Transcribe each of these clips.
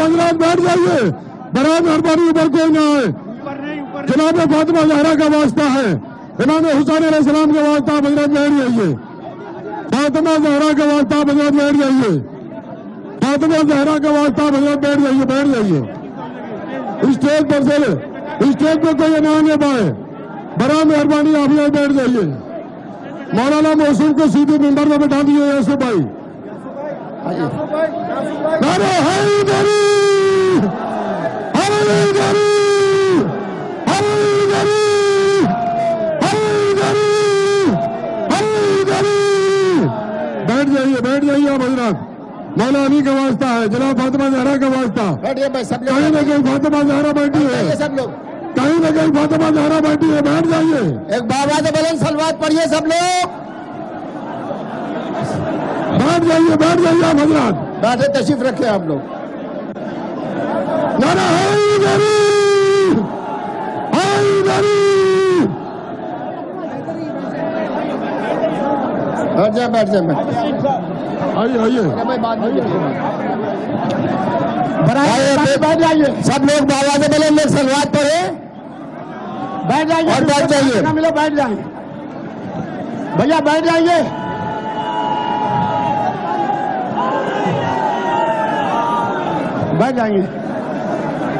حضرات بیٹھ جائیے، برائے مہربانی اوپر کوئی نہ آئے. جناب فاطمہ زہرا کا واسطہ ہے، امام حسین علیہ السلام کا واسطہ، حضرت بیٹھ جائیے. فاطمہ زہرا کا واسطہ، حضرت بیٹھ جائیے. فاطمہ زہرا کا واسطہ، حضرت بیٹھ جائیے، بیٹھ جائیے. اسٹیج پر سے اسٹیج پہ کوئی نہ آنے پائے، برائے مہربانی آپ لوگ بیٹھ جائیے. مولانا موصوف کو سیدھے ممبر میں بٹھا دیے ایسے بھائی. نعرہ حیدری، حیدری، حیدری، حیدری، حیدری. بیٹھ جائیے، بیٹھ جائیے آپ حضرات. مولا علی کا واسطہ ہے، جناب فاطمہ زہرا کا واسطہ. کہیں نہ کہیں فاطمہ زہرا بیٹھی ہے، سب لوگ کہیں نہ کہیں فاطمہ زہرا بیٹھی ہے. بیٹھ جائیے. ایک بابا بلند صلوات پڑھیے سب لوگ. بیٹھ جائیے، بیٹھ جائیے آپ حضرات. بیٹھے تشریف رکھے آپ لوگ. نعرہ حیدری، حیدری. بیٹھ جائیں، بیٹھ جائیں. آئیے آئیے. بیٹھ جائیے سب لوگ. بابا بلند میں صلوات پڑھے. بیٹھ جائیے اور بیٹھ جائیے. ملو بیٹھ جائیں بھیا، بیٹھ جائیے. بیٹھ جائیں گے.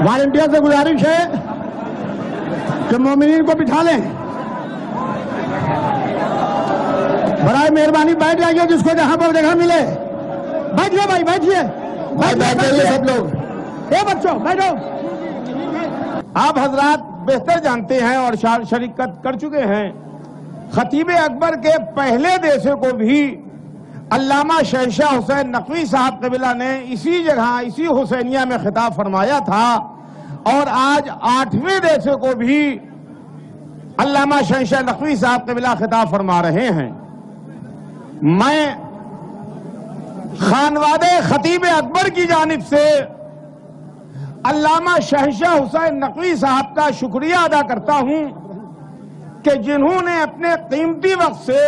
والنٹیئر سے گزارش ہے کہ مومنین کو بٹھا لیں. برائے مہربانی بیٹھ جائیے، جس کو جہاں پر جگہ ملے. بیٹھیے بھائی، بیٹھیے. بیٹھ جائیے سب لوگ. اے بچوں بیٹھو. آپ حضرات بہتر جانتے ہیں اور شرکت کر چکے ہیں، خطیب اکبر کے پہلے دیسے کو بھی علامہ شہنشاہ حسین نقوی صاحب قبلہ نے اسی جگہ، اسی حسینیہ میں خطاب فرمایا تھا، اور آج 8ویں دیسے کو بھی علامہ شہنشاہ نقوی صاحب قبلہ خطاب فرما رہے ہیں. میں خانوادہ خطیب اکبر کی جانب سے علامہ شہنشاہ حسین نقوی صاحب کا شکریہ ادا کرتا ہوں کہ جنہوں نے اپنے قیمتی وقت سے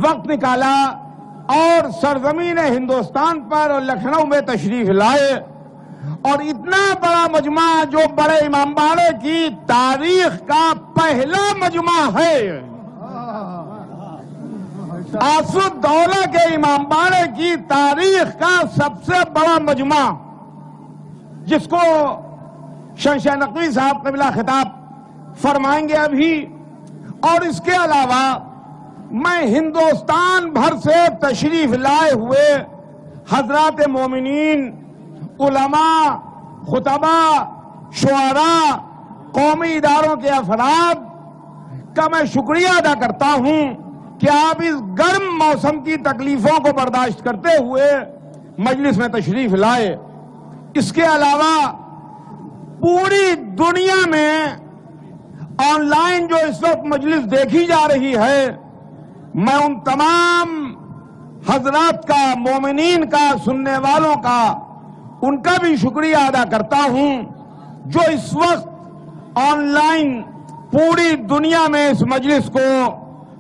وقت نکالا اور سرزمین ہندوستان پر اور لکھنؤ میں تشریف لائے، اور اتنا بڑا مجمع جو بڑے امام باڑے کی تاریخ کا پہلا مجمع ہے، آسدولہ کے امام باڑے کی تاریخ کا سب سے بڑا مجمع، جس کو شہنشاہ نقوی صاحب قبلہ خطاب فرمائیں گے ابھی. اور اس کے علاوہ میں ہندوستان بھر سے تشریف لائے ہوئے حضرات مومنین، علماء، خطباء، شعراء، قومی اداروں کے افراد کا میں شکریہ ادا کرتا ہوں کہ آپ اس گرم موسم کی تکلیفوں کو برداشت کرتے ہوئے مجلس میں تشریف لائے. اس کے علاوہ پوری دنیا میں آن لائن جو اس وقت مجلس دیکھی جا رہی ہے، میں ان تمام حضرات کا، مومنین کا، سننے والوں کا، ان کا بھی شکریہ ادا کرتا ہوں جو اس وقت آن لائن پوری دنیا میں اس مجلس کو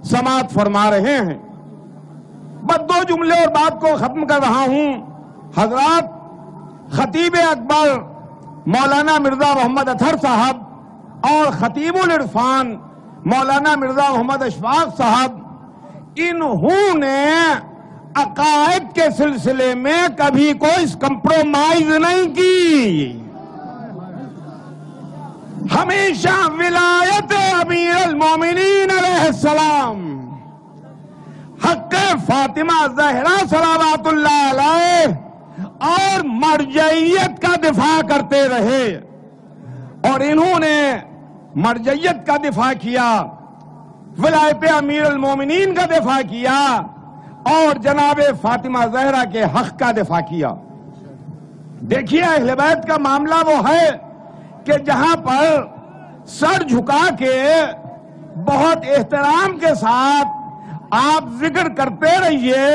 سماعت فرما رہے ہیں. بس 2 جملے اور بات کو ختم کر رہا ہوں. حضرات، خطیب اکبر مولانا مرزا محمد اطہر صاحب اور خطیب العرفان مولانا مرزا محمد اشفاق صاحب، انہوں نے عقائد کے سلسلے میں کبھی کوئی کمپرومائز نہیں کی. ہمیشہ ولایت امیر المومنین علیہ السلام، حق فاطمہ زہرا صلوات اللہ علیہ اور مرجعیت کا دفاع کرتے رہے، اور انہوں نے مرجعیت کا دفاع کیا، ولایت امیر المومنین کا دفاع کیا، اور جناب فاطمہ زہرا کے حق کا دفاع کیا. دیکھیے، اہل بیت کا معاملہ وہ ہے کہ جہاں پر سر جھکا کے بہت احترام کے ساتھ آپ ذکر کرتے رہیے،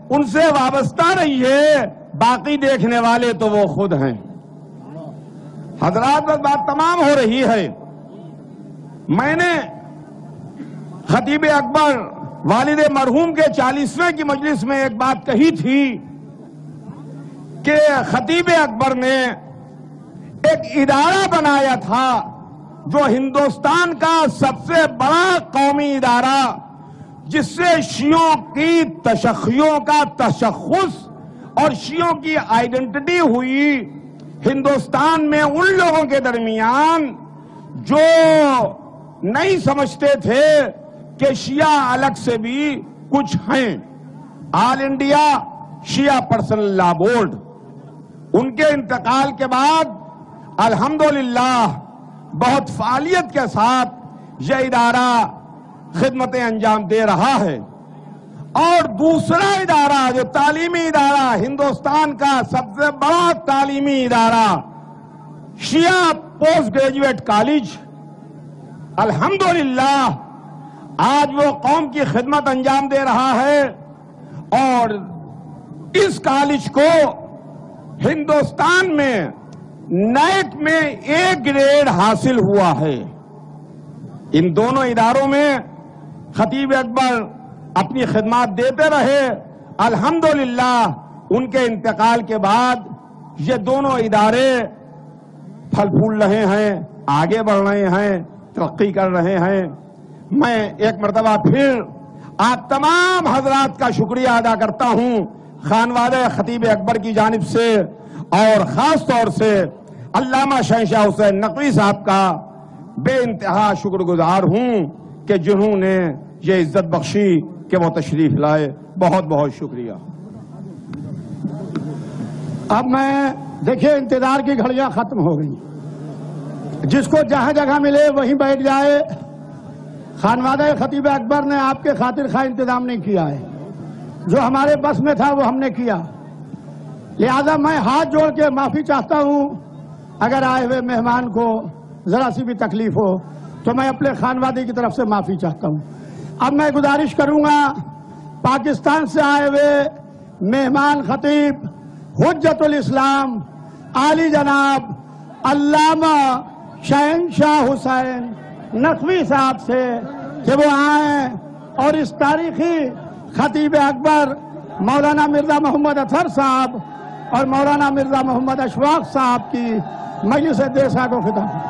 ان سے وابستہ رہیے، باقی دیکھنے والے تو وہ خود ہیں. حضرات، بس بات تمام ہو رہی ہے. میں نے خطیب اکبر والد مرحوم کے 40ویں کی مجلس میں ایک بات کہی تھی کہ خطیب اکبر نے ایک ادارہ بنایا تھا جو ہندوستان کا سب سے بڑا قومی ادارہ، جس سے شیعوں کی تشیعوں کا تشخص اور شیعوں کی آئیڈینٹی ہوئی ہندوستان میں ان لوگوں کے درمیان جو نہیں سمجھتے تھے کہ شیعہ الگ سے بھی کچھ ہیں۔ آل انڈیا شیعہ پرسنل لا بورڈ، ان کے انتقال کے بعد الحمدللہ بہت فعالیت کے ساتھ یہ ادارہ خدمتیں انجام دے رہا ہے۔ اور دوسرا ادارہ جو تعلیمی ادارہ، ہندوستان کا سب سے بڑا تعلیمی ادارہ شیعہ پوسٹ گریجویٹ کالج، الحمدللہ آج وہ قوم کی خدمت انجام دے رہا ہے، اور اس کالج کو ہندوستان میں نیک میں اے گریڈ حاصل ہوا ہے۔ ان دونوں اداروں میں خطیب اکبر اپنی خدمات دیتے رہے۔ الحمدللہ ان کے انتقال کے بعد یہ دونوں ادارے پھل پھول رہے ہیں، آگے بڑھ رہے ہیں، ترقی کر رہے ہیں۔ میں ایک مرتبہ پھر آپ تمام حضرات کا شکریہ ادا کرتا ہوں، خانوادہ خطیب اکبر کی جانب سے، اور خاص طور سے علامہ شہنشاہ حسین نقوی صاحب کا بے انتہا شکر گزار ہوں کہ جنہوں نے یہ عزت بخشی کہ وہ تشریف لائے۔ بہت بہت شکریہ۔ اب میں دیکھیے انتظار کی گھڑیاں ختم ہو گئی، جس کو جہاں جگہ ملے وہیں بیٹھ جائے۔ خانوادہ خطیب اکبر نے آپ کے خاطر خواہ انتظام نہیں کیا ہے، جو ہمارے بس میں تھا وہ ہم نے کیا، لہذا میں ہاتھ جوڑ کے معافی چاہتا ہوں اگر آئے ہوئے مہمان کو ذرا سی بھی تکلیف ہو تو میں اپنے خانوادے کی طرف سے معافی چاہتا ہوں۔ اب میں گزارش کروں گا پاکستان سے آئے ہوئے مہمان خطیب حجت الاسلام عالی جناب علامہ شہنشاہ حسین نقوی صاحب سے کہ وہ آئیں اور اس تاریخی خطیب اکبر مولانا مرزا محمد اطہر صاحب اور مولانا مرزا محمد اشفاق صاحب کی مجلس دیسا کو خطاب۔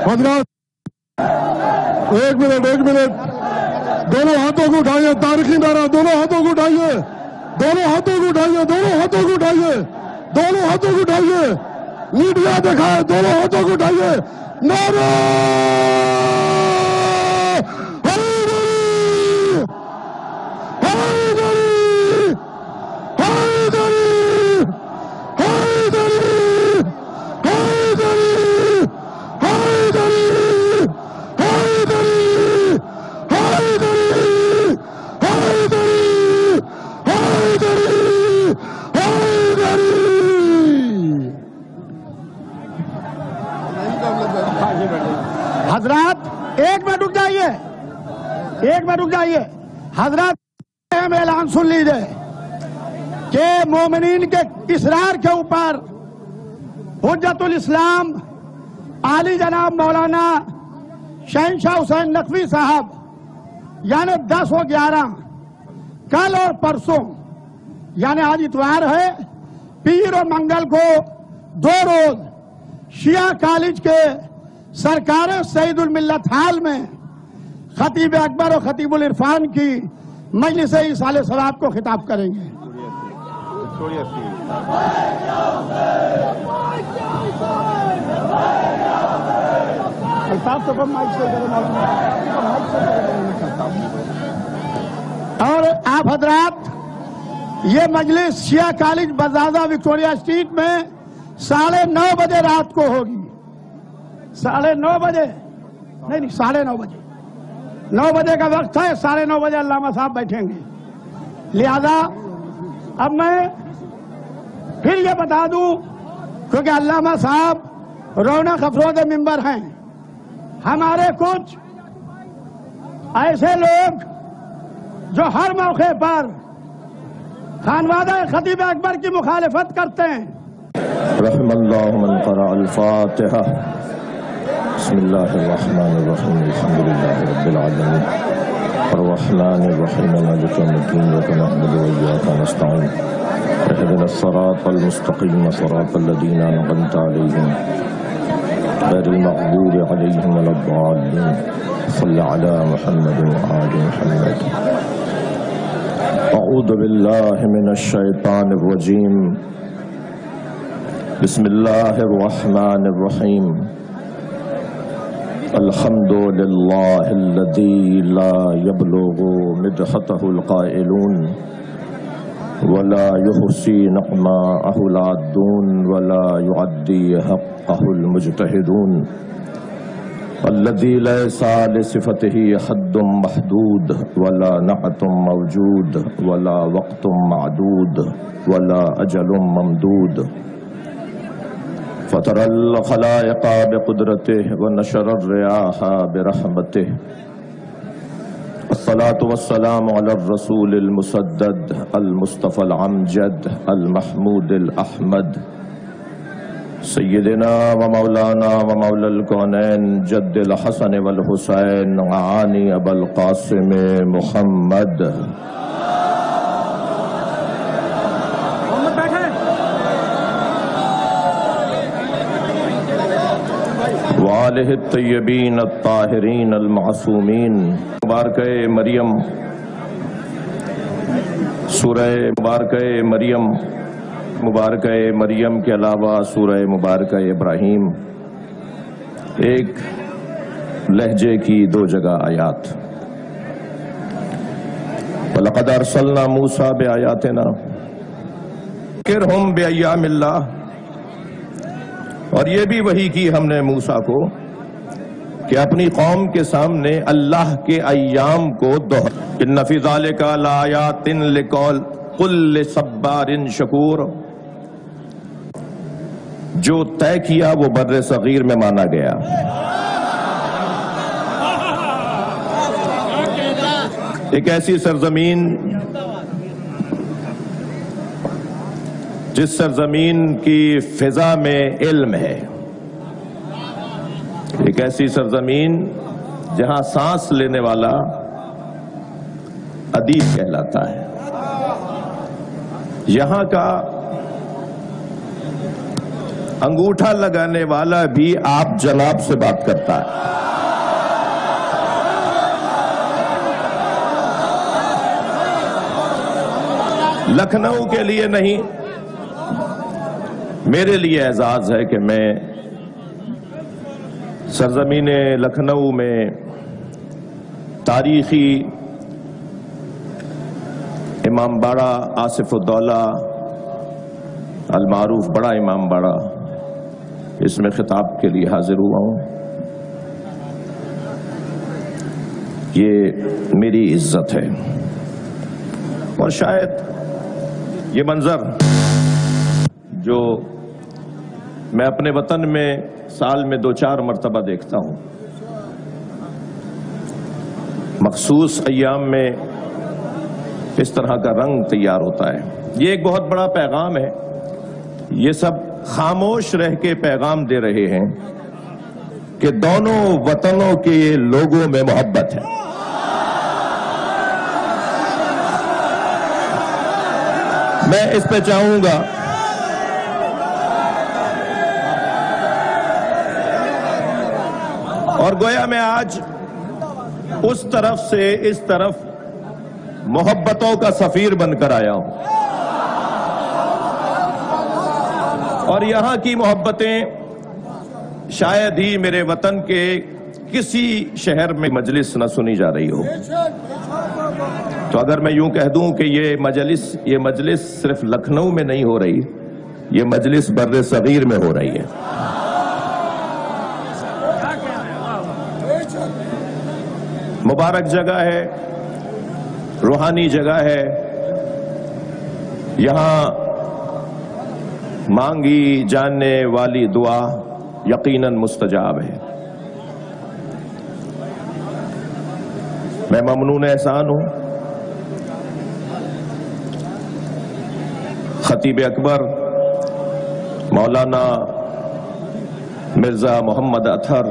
حضرات ایک منٹ دونوں ہاتھوں کو اٹھائیے، تاریخی نعرہ، دونوں ہاتھوں کو اٹھائیے، دونوں ہاتھوں کو اٹھائیے، دونوں ہاتھوں کو اٹھائیے، دونوں ہاتھوں کو اٹھائیے، میڈیا دکھائے، دونوں ہاتھوں کو اٹھائیے، نعرہ حضرات ایک منٹ رک جائیے حضرات اعلان سن لیجئے کہ مومنین کے اصرار کے اوپر حجت الاسلام عالی جناب مولانا شہنشاہ حسین نقوی صاحب یعنی 10 و 11 کل اور پرسوں یعنی آج اتوار ہے، پیر اور منگل کو 2 روز شیعہ کالج کے سرکار سعید الملت ہال میں خطیب اکبر اور خطیب العرفان کی مجلس ایصال ثواب کو خطاب کریں گے۔ اور آپ حضرات یہ مجلس شیعہ کالج بزازہ وکٹوریہ اسٹریٹ میں 9:30 بجے رات کو ہوگی۔ 9:30 بجے نہیں 9:30 بجے 9 بجے کا وقت ہے، 9:30 بجے علامہ صاحب بیٹھیں گے۔ لہذا اب میں پھر یہ بتا دوں، کیونکہ علامہ صاحب رونق افروز ممبر ہیں، ہمارے کچھ ایسے لوگ جو ہر موقع پر خانوادہ خطیب اکبر کی مخالفت کرتے ہیں۔ رحم اللہ من قرأ الفاتحہ بسم اللہ الرحمن الرحیم الحمد للہ رب العالمین الرحمن الرحیم مالک یوم الدین ایاک نعبد و ایاک نستعین اهدنا الصراط المستقیم صراط الذین انعمت علیہم غیر المغضوب علیہم ولا الضالین صلی علی محمد وآل محمد. اعوذ باللہ من الشیطان الرجیم. بسم اللہ الرحمن الرحیم. الحمد للہ الذی لا یبلغ مدحته القائلون ولا يحصي نعماءه العادون ولا يعدي حقه المجتهدون الذي ليس لصفته حد محدود ولا نعت موجود ولا وقت معدود ولا أجل ممدود فترى الخلائق بقدرته ونشر الرياح برحمته. الصلاة والسلام على الرسول المسدد المصطفى العمجد المحمود الأحمد سيدنا ومولانا ومولى الكونين جد الحسن والحسين وعاني أبا القاسم محمد وآلہ الطیبین الطاہرین المعصومین. مبارکہ مریم، سورہ مبارکہ مریم، مبارکہ مریم کے علاوہ سورہ مبارکہ ابراہیم ایک لہجے کی 2 جگہ آیات. وَلَقَدْ أَرْسَلْنَا مُوسَىٰ بِآيَاتِنَا ذَكِّرْهُمْ بِأَيَّامِ اللَّهِ. اور یہ بھی وحی کی ہم نے موسیٰ کو کہ اپنی قوم کے سامنے اللہ کے ایام کو دوہرا. ان فی ذالک لآیات لکل صبار شکور. جو طے کیا وہ بر صغیر میں مانا گیا. ایک ایسی سرزمین جس سرزمین کی فضا میں علم ہے، ایک ایسی سرزمین جہاں سانس لینے والا ادیب کہلاتا ہے. یہاں کا انگوٹھا لگانے والا بھی آپ جناب سے بات کرتا ہے. لکھنؤ کے لیے نہیں، میرے لیے اعزاز ہے کہ میں سرزمین لکھنؤ میں تاریخی امام باڑہ آصف الدولہ المعروف بڑا امام باڑہ، اس میں خطاب کے لیے حاضر ہوا ہوں. یہ میری عزت ہے اور شاید یہ منظر جو میں اپنے وطن میں سال میں 2-4 مرتبہ دیکھتا ہوں، مخصوص ایام میں اس طرح کا رنگ تیار ہوتا ہے. یہ ایک بہت بڑا پیغام ہے. یہ سب خاموش رہ کے پیغام دے رہے ہیں کہ دونوں وطنوں کے لوگوں میں محبت ہے. میں اس پہ چاہوں گا اور گویا میں آج اس طرف سے اس طرف محبتوں کا سفیر بن کر آیا ہوں. اور یہاں کی محبتیں شاید ہی میرے وطن کے کسی شہر میں مجلس نہ سنی جا رہی ہو. تو اگر میں یوں کہہ دوں کہ یہ مجلس صرف لکھنؤ میں نہیں ہو رہی، یہ مجلس بر صغیر میں ہو رہی ہے. مبارک جگہ ہے، روحانی جگہ ہے. یہاں مانگی جاننے والی دعا یقیناً مستجاب ہے. میں ممنون احسان ہوں خطیب اکبر مولانا مرزا محمد اطہر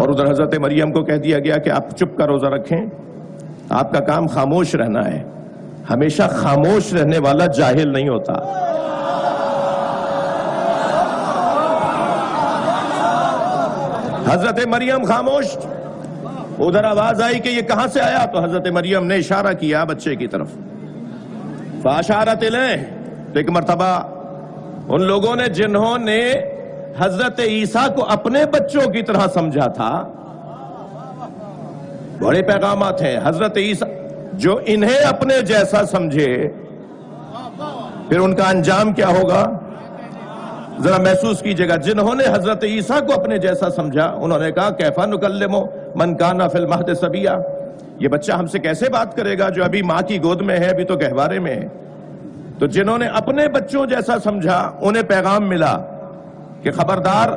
اور ادھر حضرت مریم کو کہہ دیا گیا کہ آپ چپ کا روزہ رکھیں، آپ کا کام خاموش رہنا ہے۔ ہمیشہ خاموش رہنے والا جاہل نہیں ہوتا۔ حضرت مریم خاموش، ادھر آواز آئی کہ یہ کہاں سے آیا، تو حضرت مریم نے اشارہ کیا بچے کی طرف، فاشارت الیہ۔ تو ایک مرتبہ ان لوگوں نے جنہوں نے حضرت عیسیٰ کو اپنے بچوں کی طرح سمجھا تھا، بڑے پیغامات ہیں۔ حضرت عیسیٰ جو انہیں اپنے جیسا سمجھے، پھر ان کا انجام کیا ہوگا ذرا محسوس کیجئے گا۔ جنہوں نے حضرت عیسیٰ کو اپنے جیسا سمجھا، انہوں نے کہا کیفا نکلم من کان فی المہد صبیا، یہ بچہ ہم سے کیسے بات کرے گا جو ابھی ماں کی گود میں ہے، ابھی تو گہوارے میں ہے۔ تو جنہوں نے اپنے بچوں جیسا سمجھا، انہیں پیغام ملا کہ خبردار،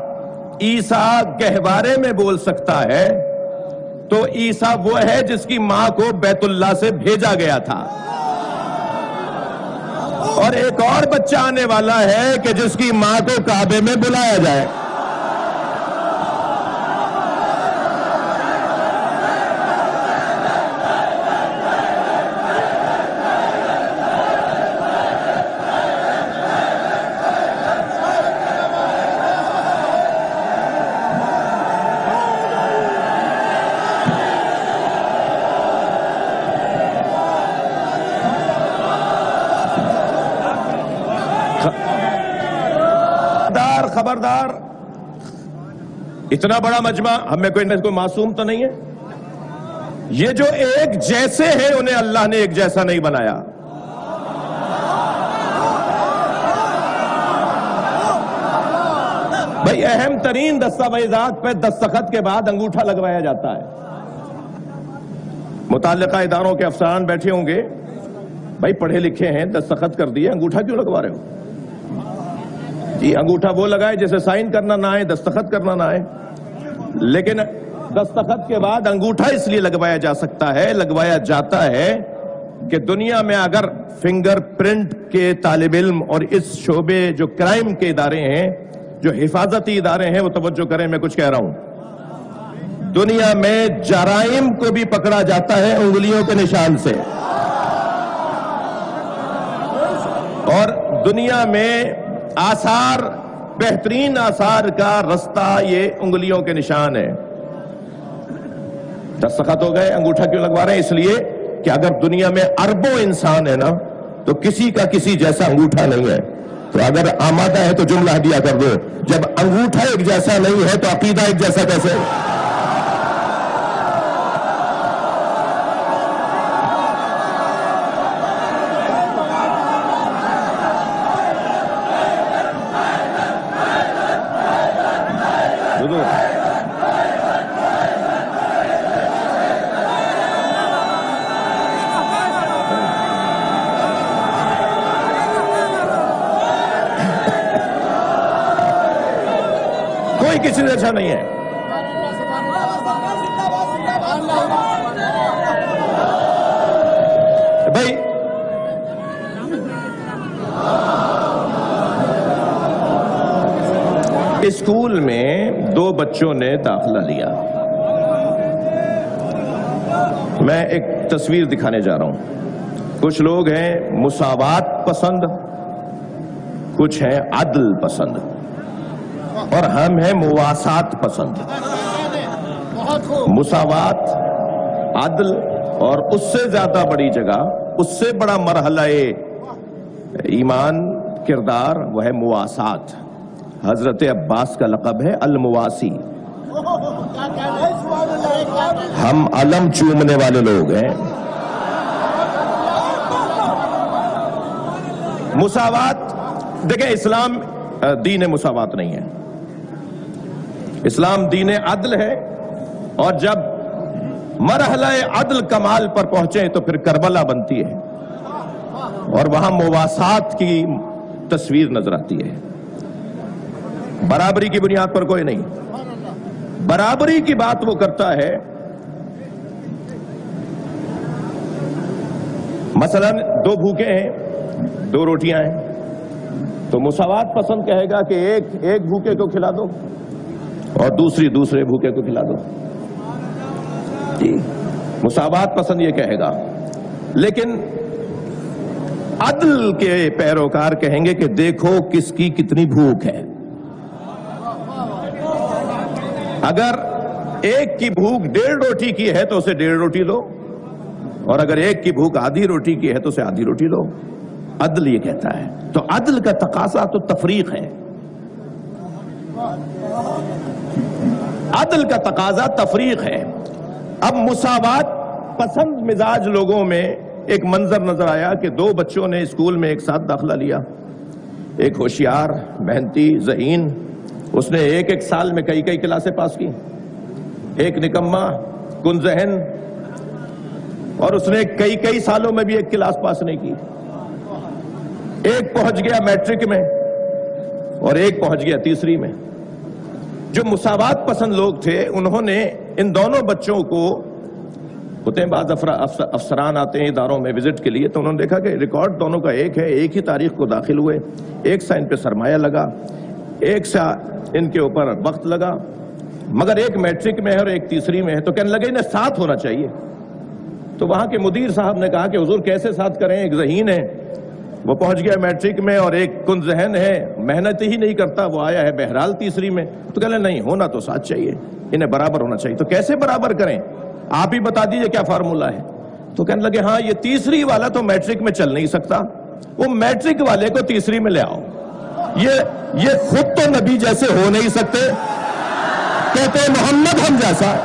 عیسیٰ گہوارے میں بول سکتا ہے تو عیسیٰ وہ ہے جس کی ماں کو بیت اللہ سے بھیجا گیا تھا، اور ایک اور بچہ آنے والا ہے کہ جس کی ماں کو کعبے میں بلایا جائے۔ خبردار، اتنا بڑا مجمع، ہم میں کوئی معصوم تو نہیں ہے۔ یہ جو ایک جیسے ہیں انہیں اللہ نے ایک جیسا نہیں بنایا۔ بھائی اہم ترین دستاویزات پہ دستخط کے بعد انگوٹھا لگوایا جاتا ہے۔ متعلقہ اداروں کے افسران بیٹھے ہوں گے، بھائی پڑھے لکھے ہیں، دستخط کر دیے، انگوٹھا کیوں لگوا رہے ہو؟ جی انگوٹھا وہ لگائے جیسے سائن کرنا نہ آئے، دستخط کرنا نہ آئے، لیکن دستخط کے بعد انگوٹھا اس لیے لگوایا جا سکتا ہے، لگوایا جاتا ہے کہ دنیا میں اگر فنگر پرنٹ کے طالب علم اور اس شعبے جو کرائم کے ادارے ہیں، جو حفاظتی ادارے ہیں، وہ توجہ کریں، میں کچھ کہہ رہا ہوں، دنیا میں جرائم کو بھی پکڑا جاتا ہے انگلیوں کے نشان سے، اور دنیا میں آثار، بہترین آثار کا رستہ یہ انگلیوں کے نشان ہے۔ دستخط ہو گئے، انگوٹھا کیوں لگوا رہے ہیں؟ اس لیے کہ اگر دنیا میں اربوں انسان ہے نا، تو کسی کا کسی جیسا انگوٹھا نہیں ہے۔ تو اگر آمادہ ہے تو جملہ دیا کر دو، جب انگوٹھا ایک جیسا نہیں ہے تو عقیدہ ایک جیسا کیسے؟ کوئی کسی جیسا نہیں ہے۔ بھائی اسکول میں دو بچوں نے داخلہ لیا، میں ایک تصویر دکھانے جا رہا ہوں۔ کچھ لوگ ہیں مساوات پسند، کچھ ہیں عدل پسند، اور ہم ہیں مواسات پسند۔ مساوات، عدل، اور اس سے زیادہ بڑی جگہ، اس سے بڑا مرحلہ ایمان کردار، وہ ہے مواسات۔ حضرت عباس کا لقب ہے المواسی، ہم علم چومنے والے لوگ ہیں۔ مساوات، دیکھیں اسلام دین مساوات نہیں ہے، اسلام دین عدل ہے، اور جب مرحلہ عدل کمال پر پہنچے تو پھر کربلا بنتی ہے، اور وہاں مواسات کی تصویر نظر آتی ہے۔ برابری کی بنیاد پر کوئی نہیں، برابری کی بات وہ کرتا ہے، مثلا دو بھوکے ہیں، دو روٹیاں ہیں، تو مساوات پسند کہے گا کہ ایک بھوکے کو کھلا دو، اور دوسرے بھوکے کو کھلا دو. جی مساوات پسند یہ کہے گا، لیکن عدل کے پیروکار کہیں گے کہ دیکھو کس کی کتنی بھوک ہے. اگر ایک کی بھوک 1.5 روٹی کی ہے تو اسے 1.5 روٹی لو، اور اگر ایک کی بھوک آدھی روٹی کی ہے تو اسے آدھی روٹی لو. عدل یہ کہتا ہے. تو عدل کا تقاضا تو تفریق ہے. عدل کا تقاضا تفریق ہے. اب مساوات پسند مزاج لوگوں میں ایک منظر نظر آیا کہ 2 بچوں نے اسکول میں ایک ساتھ داخلہ لیا. ایک ہوشیار، محنتی، ذہین، اس نے ایک سال میں کئی کلاسیں پاس کی. ایک نکما، کن ذہن، اور اس نے کئی سالوں میں بھی ایک کلاس پاس نہیں کی. ایک پہنچ گیا میٹرک میں اور ایک پہنچ گیا تیسری میں. جو مساوات پسند لوگ تھے انہوں نے ان دونوں بچوں کو، ہوتے ہیں بعض افسران آتے ہیں اداروں میں وزٹ کے لیے، تو انہوں نے دیکھا کہ ریکارڈ دونوں کا ایک ہے، ایک ہی تاریخ کو داخل ہوئے، ایک سا ان پہ سرمایہ لگا، ایک سا ان کے اوپر وقت لگا، مگر ایک میٹرک میں ہے اور ایک تیسری میں ہے. تو کہنے لگے انہیں ساتھ ہونا چاہیے. تو وہاں کے مدیر صاحب نے کہا کہ حضور کیسے ساتھ کریں، ایک ذہین ہے وہ پہنچ گیا میٹرک میں اور ایک کن ذہن ہے محنت ہی نہیں کرتا وہ آیا ہے بہرحال تیسری میں. تو کہنے نہیں، ہونا تو ساتھ چاہیے، انہیں برابر ہونا چاہیے. تو کیسے برابر کریں، آپ ہی بتا دیجئے کیا فارمولہ ہے. تو کہنے لگے ہاں یہ تیسری والا تو میٹرک میں چل نہیں سکتا، وہ میٹرک والے کو تیسری میں لے آؤ. یہ خود تو نبی جیسے ہو نہیں سکتے، کہتے محمد ہم جیسا.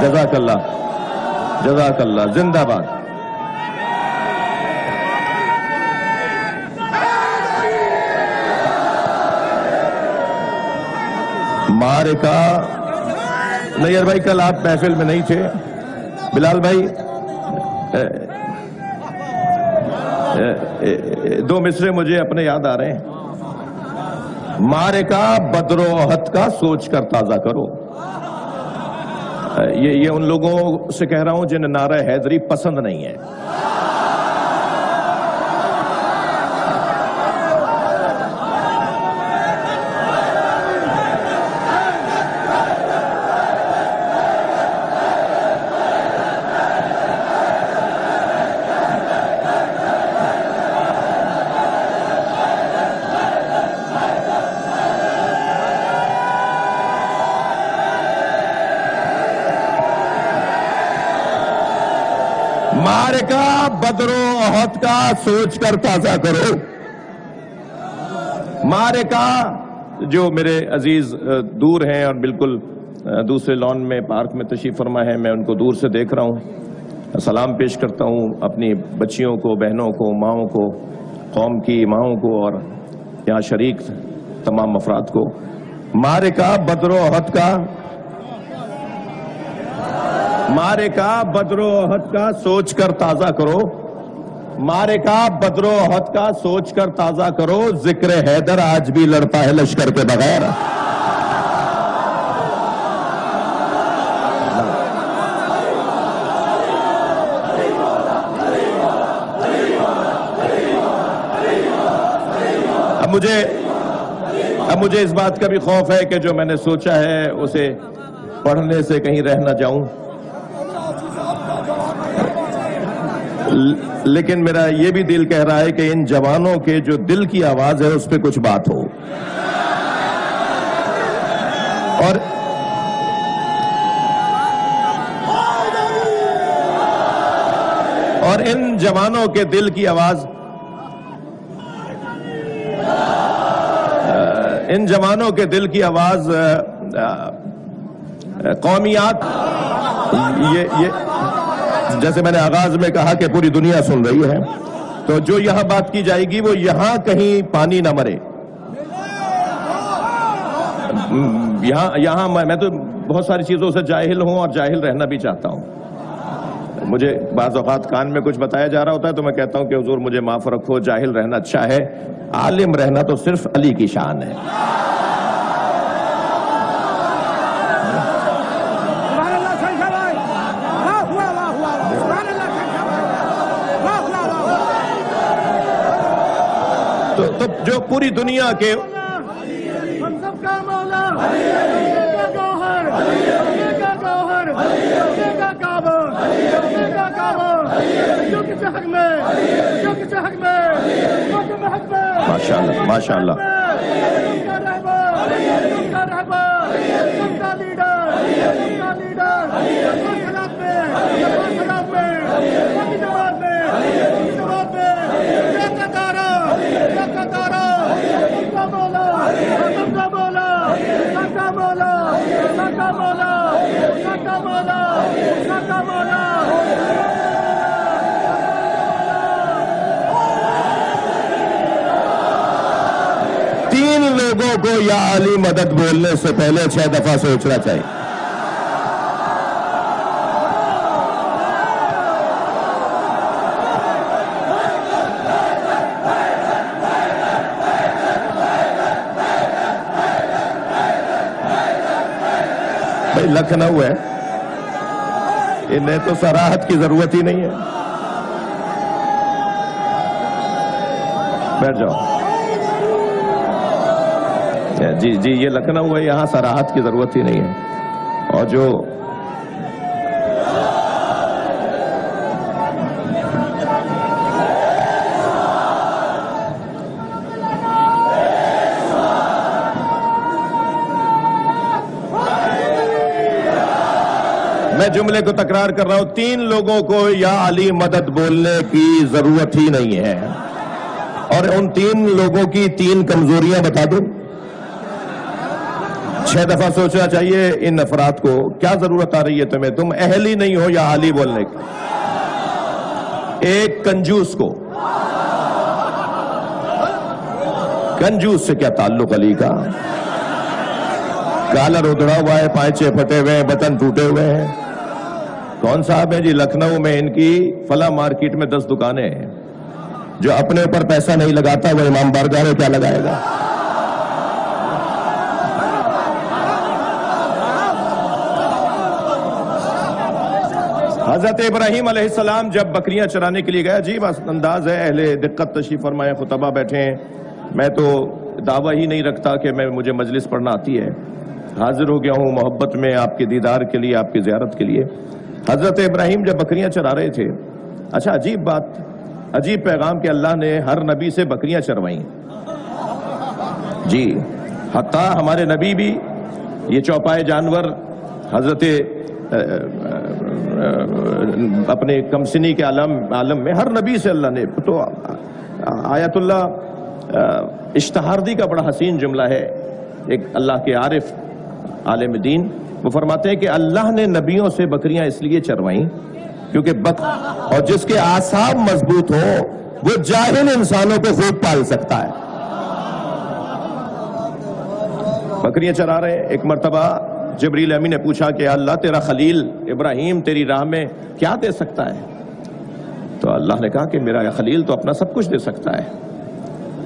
جزاک اللہ، جزاک اللہ، زندہ باد. معرکہ نیئر بھائی کل آپ محفل میں نہیں تھے. بلال بھائی 2 مصرے مجھے اپنے یاد آ رہے ہیں. معرکہ بدر و احد کا سوچ کر تازہ کرو. یہ ان لوگوں سے کہہ رہا ہوں جنہیں نعرہ حیدری پسند نہیں ہے. معرکہ بدر و احد کا سوچ کر تازہ کرو. معرکہ جو میرے عزیز دور ہیں اور بالکل دوسرے لان میں پارک میں تشریف فرما ہے، میں ان کو دور سے دیکھ رہا ہوں. سلام پیش کرتا ہوں اپنی بچیوں کو، بہنوں کو، ماؤں کو، قوم کی ماؤں کو اور یہاں شریک تمام افراد کو. معرکہ بدر و احد کا، معرکہ بدر و احد کا سوچ کر تازہ کرو. معرکہ بدر و احد کا سوچ کر تازہ کرو. ذکر حیدر آج بھی لڑتا ہے لشکر کے بغیر. اب مجھے اس بات کا بھی خوف ہے کہ جو میں نے سوچا ہے اسے پڑھنے سے کہیں رہ نہ جاؤں، لیکن میرا یہ بھی دل کہہ رہا ہے کہ ان جوانوں کے جو دل کی آواز ہے اس پہ کچھ بات ہو. اور ان جوانوں کے دل کی آواز، ان جوانوں کے دل کی آواز قومیات، یہ جیسے میں نے آغاز میں کہا کہ پوری دنیا سن رہی ہے، تو جو یہاں بات کی جائے گی وہ یہاں کہیں پانی نہ مرے. یہاں میں تو بہت ساری چیزوں سے جاہل ہوں اور جاہل رہنا بھی چاہتا ہوں. مجھے بعض اوقات کان میں کچھ بتایا جا رہا ہوتا ہے تو میں کہتا ہوں کہ حضور مجھے معاف رکھو، جاہل رہنا اچھا ہے، عالم رہنا تو صرف علی کی شان ہے۔ تو جو پوری دنیا کے ہم سب کا مولا کا گوہر کا گوہر کا کعبہ کا کعبہ جو کس حق میں جو کس حق میں جو کس حق میں ماشاءاللہ ماشاءاللہ تم کا رہبر تم کا رہبر تم کا لیڈر تم کا لیڈر خلاف میں خلاف میں جواب میں جواب میں کا تارا تم کا مولا تم کا مولا کا مولا کا مولا کا مولا کا مولا تین لوگوں کو یا علی مدد بولنے سے پہلے 6 دفعہ سوچنا چاہیے۔ بھائی لکھنؤ ہے، انہیں تو صراحت کی ضرورت ہی نہیں ہے۔ بیٹھ جاؤ۔ جی جی یہ لکھنؤ ہے، یہاں صراحت کی ضرورت ہی نہیں ہے۔ اور جو میں جملے کو تکرار کر رہا ہوں، 3 لوگوں کو یا علی مدد بولنے کی ضرورت ہی نہیں ہے، اور ان 3 لوگوں کی 3 کمزوریاں بتا دوں۔ 6 دفعہ سوچنا چاہیے ان افراد کو، کیا ضرورت آ رہی ہے تمہیں، تم اہل ہی نہیں ہو یا علی بولنے کی۔ ایک کنجوس کو، کنجوس سے کیا تعلق علی کا، کالر ادھڑا ہوا ہے، پائچے پھٹے ہوئے ہیں، بٹن ٹوٹے ہوئے ہیں۔ کون صاحب ہے جی، لکھنؤ میں ان کی فلاں مارکیٹ میں 10 دکانیں ہیں، جو اپنے اوپر پیسہ نہیں لگاتا وہ امام بارگاہ میں کیا لگائے گا۔ حضرت ابراہیم علیہ السلام جب بکریاں چرانے کے لیے گئے، عجیب انداز ہے، اہل دقت تشریف فرمائے، خطبہ بیٹھے ہیں، میں تو دعویٰ ہی نہیں رکھتا کہ مجھے مجلس پڑھنا آتی ہے، حاضر ہو گیا ہوں محبت میں آپ کے دیدار کے لیے، آپ کی زیارت کے لیے۔ حضرت ابراہیم جب بکریاں چرا رہے تھے، اچھا عجیب بات، عجیب پیغام کہ اللہ نے ہر نبی سے بکریاں چروائیں جی، حتیٰ ہمارے نبی بھی یہ چوپائے جانور حضرت اپنے کمسنی کے عالم میں ہر نبی سے اللہ نے، تو آیت اللہ اشتہاردی کا بڑا حسین جملہ ہے، ایک اللہ کے عارف عالم دین وہ فرماتے ہیں کہ اللہ نے نبیوں سے بکریاں اس لیے چروائیں کیونکہ اور جس کے اعصاب مضبوط ہو وہ جاہل انسانوں کو خوب پال سکتا ہے۔ بکریاں چرا رہے، ایک مرتبہ جبریل امین نے پوچھا کہ اللہ تیرا خلیل ابراہیم تیری راہ میں کیا دے سکتا ہے؟ تو اللہ نے کہا کہ میرا خلیل تو اپنا سب کچھ دے سکتا ہے۔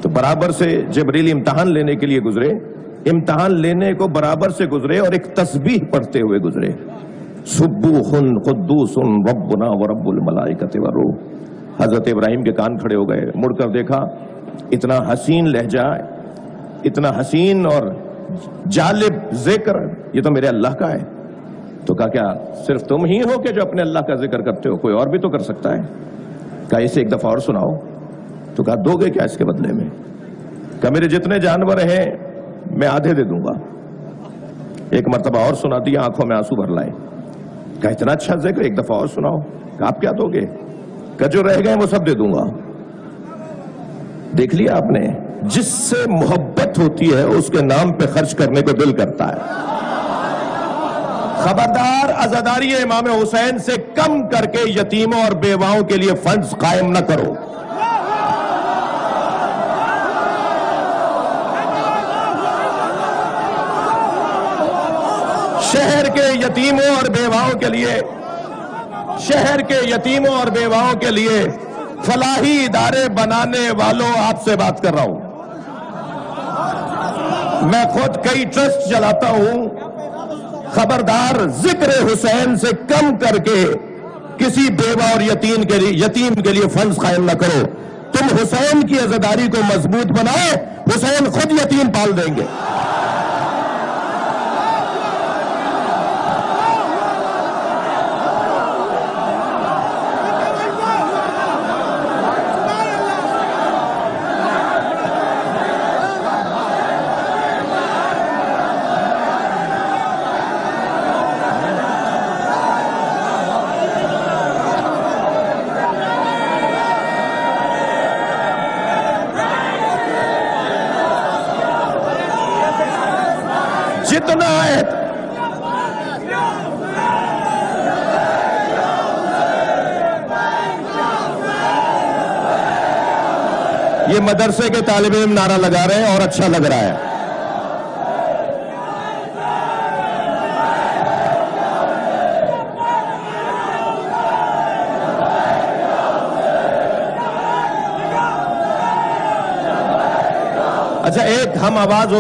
تو برابر سے جبریل امتحان لینے کے لیے گزرے، امتحان لینے کو برابر سے گزرے اور ایک تسبیح پڑھتے ہوئے گزرے، سبوح قدوس ربنا ورب الملائکۃ والروح۔ حضرت ابراہیم کے کان کھڑے ہو گئے، مڑ کر دیکھا، اتنا حسین لہجہ، اتنا حسین اور جالب ذکر، یہ تو میرے اللہ کا ہے۔ تو کہا کیا صرف تم ہی ہو کہ جو اپنے اللہ کا ذکر کرتے ہو؟ کوئی اور بھی تو کر سکتا ہے۔ کہا اسے ایک دفعہ اور سناؤ۔ تو کہا دو گے کیا اس کے بدلے میں؟ کہا میرے جتنے جانور ہیں میں آدھے دے دوں گا۔ ایک مرتبہ اور سنا دیا، آنکھوں میں آنسو بھر لائے۔ کہا اتنا اچھا ذکر، ایک دفعہ اور سناؤ۔ کہا آپ کیا دو گے؟ کہا جو رہ گئے وہ سب دے دوں گا۔ دیکھ لیا آپ نے، جس سے محبت ہوتی ہے اس کے نام پہ خرچ کرنے کو دل کرتا ہے۔ خبردار عزاداری امام حسین سے کم کر کے یتیموں اور بیواؤں کے لیے فنڈز قائم نہ کرو۔ شہر کے یتیموں اور بیواؤں کے لیے شہر کے یتیموں اور بیواؤں کے لیے فلاحی ادارے بنانے والوں آپ سے بات کر رہا ہوں۔ میں خود کئی ٹرسٹ چلاتا ہوں، خبردار ذکر حسین سے کم کر کے کسی بیوہ اور یتیم کے لیے فنڈز قائم نہ کرو۔ تم حسین کی عزاداری کو مضبوط بناؤ، حسین خود یتیم پال دیں گے۔ جتنا یہ مدرسے کے طالب علم نعرہ لگا رہے ہیں اور اچھا لگ رہا ہے۔ اچھا، ایک ہم آواز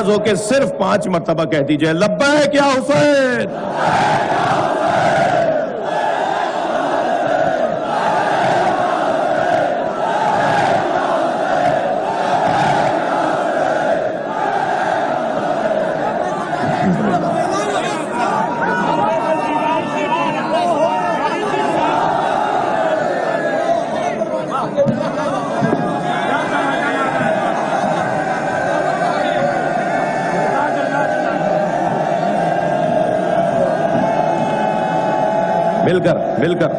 ہو کے صرف 5 مرتبہ کہہ دیجئے، لبیک یا حسین۔ مل کر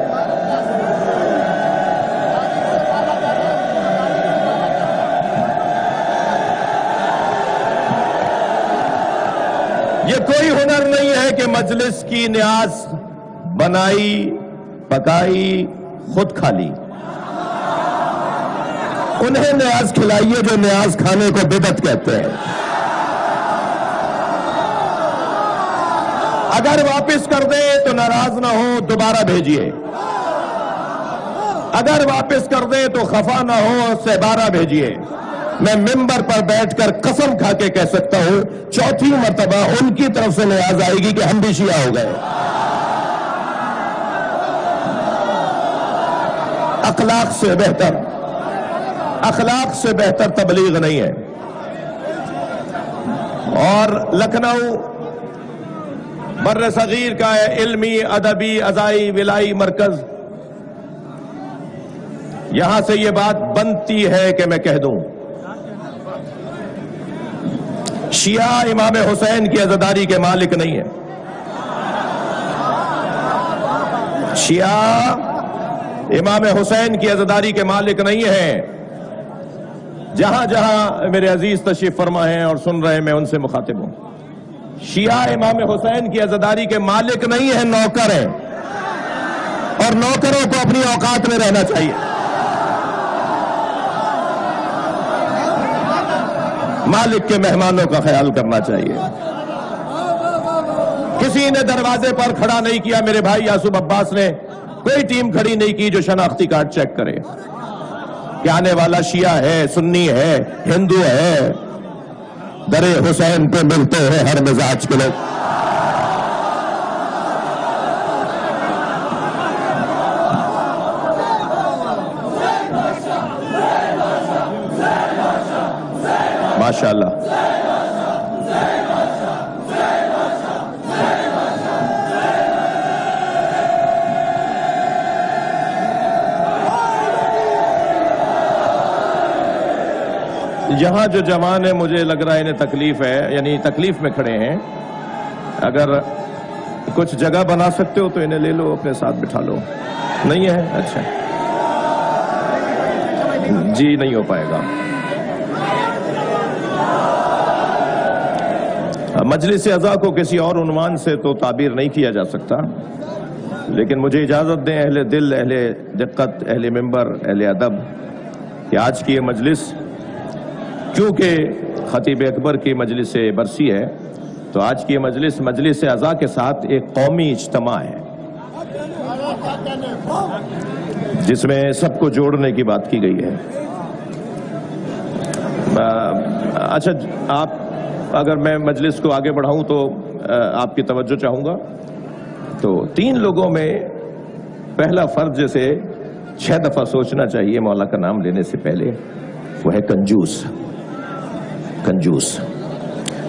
یہ کوئی ہنر نہیں ہے کہ مجلس کی نیاز بنائی پکائی خود کھا لی۔ انہیں نیاز کھلائیے جو نیاز کھانے کو بدعت کہتے ہیں۔ اگر واپس کر دیں تو ناراض نہ ہو، دوبارہ بھیجئے۔ اگر واپس کر دیں تو خفا نہ ہو، 12 بھیجئے۔ میں ممبر پر بیٹھ کر قسم کھا کے کہہ سکتا ہوں 4تھی مرتبہ ان کی طرف سے نیاز آئے گی کہ ہم بھی شیعہ ہو گئے۔ اخلاق سے بہتر تبلیغ نہیں ہے۔ اور لکھنؤ بر صغیر کا ہے علمی، ادبی، عزائی، ولائی مرکز۔ یہاں سے یہ بات بنتی ہے کہ میں کہہ دوں، شیعہ امام حسین کی عزاداری کے مالک نہیں ہے۔ شیعہ امام حسین کی عزاداری کے مالک نہیں ہے۔ جہاں جہاں میرے عزیز تشریف فرما ہیں اور سن رہے ہیں، میں ان سے مخاطب ہوں۔ شیعہ امام حسین کی عزاداری کے مالک نہیں ہیں، نوکر ہیں، اور نوکروں کو اپنی اوقات میں رہنا چاہیے۔ مالک کے مہمانوں کا خیال کرنا چاہیے۔ کسی نے دروازے پر کھڑا نہیں کیا، میرے بھائی یاسوب عباس نے کوئی ٹیم کھڑی نہیں کی جو شناختی کارڈ چیک کرے کہ آنے والا شیعہ ہے، سنی ہے، ہندو ہے۔ در حسین پہ ملتے ہیں ہر مزاج کے لوگ۔ ماشاءاللہ۔ یہاں جو جوان ہے مجھے لگ رہا ہے انہیں تکلیف ہے، یعنی تکلیف میں کھڑے ہیں۔ اگر کچھ جگہ بنا سکتے ہو تو انہیں لے لو، اپنے ساتھ بٹھا لو۔ نہیں ہے؟ اچھا جی، نہیں ہو پائے گا۔ مجلس اعضاء کو کسی اور عنوان سے تو تعبیر نہیں کیا جا سکتا، لیکن مجھے اجازت دیں اہل دل، اہل دقت، اہل منبر، اہل ادب، کہ آج کی یہ مجلس کیونکہ خطیب اکبر کی مجلس برسی ہے، تو آج کی مجلس اعضاء کے ساتھ ایک قومی اجتماع ہے جس میں سب کو جوڑنے کی بات کی گئی ہے. اچھا، آپ اگر میں مجلس کو آگے بڑھاؤں تو آپ کی توجہ چاہوں گا. تو 3 لوگوں میں پہلا فرد جسے 6 دفعہ سوچنا چاہیے مولا کا نام لینے سے پہلے، وہ ہے کنجوس. کنجوس.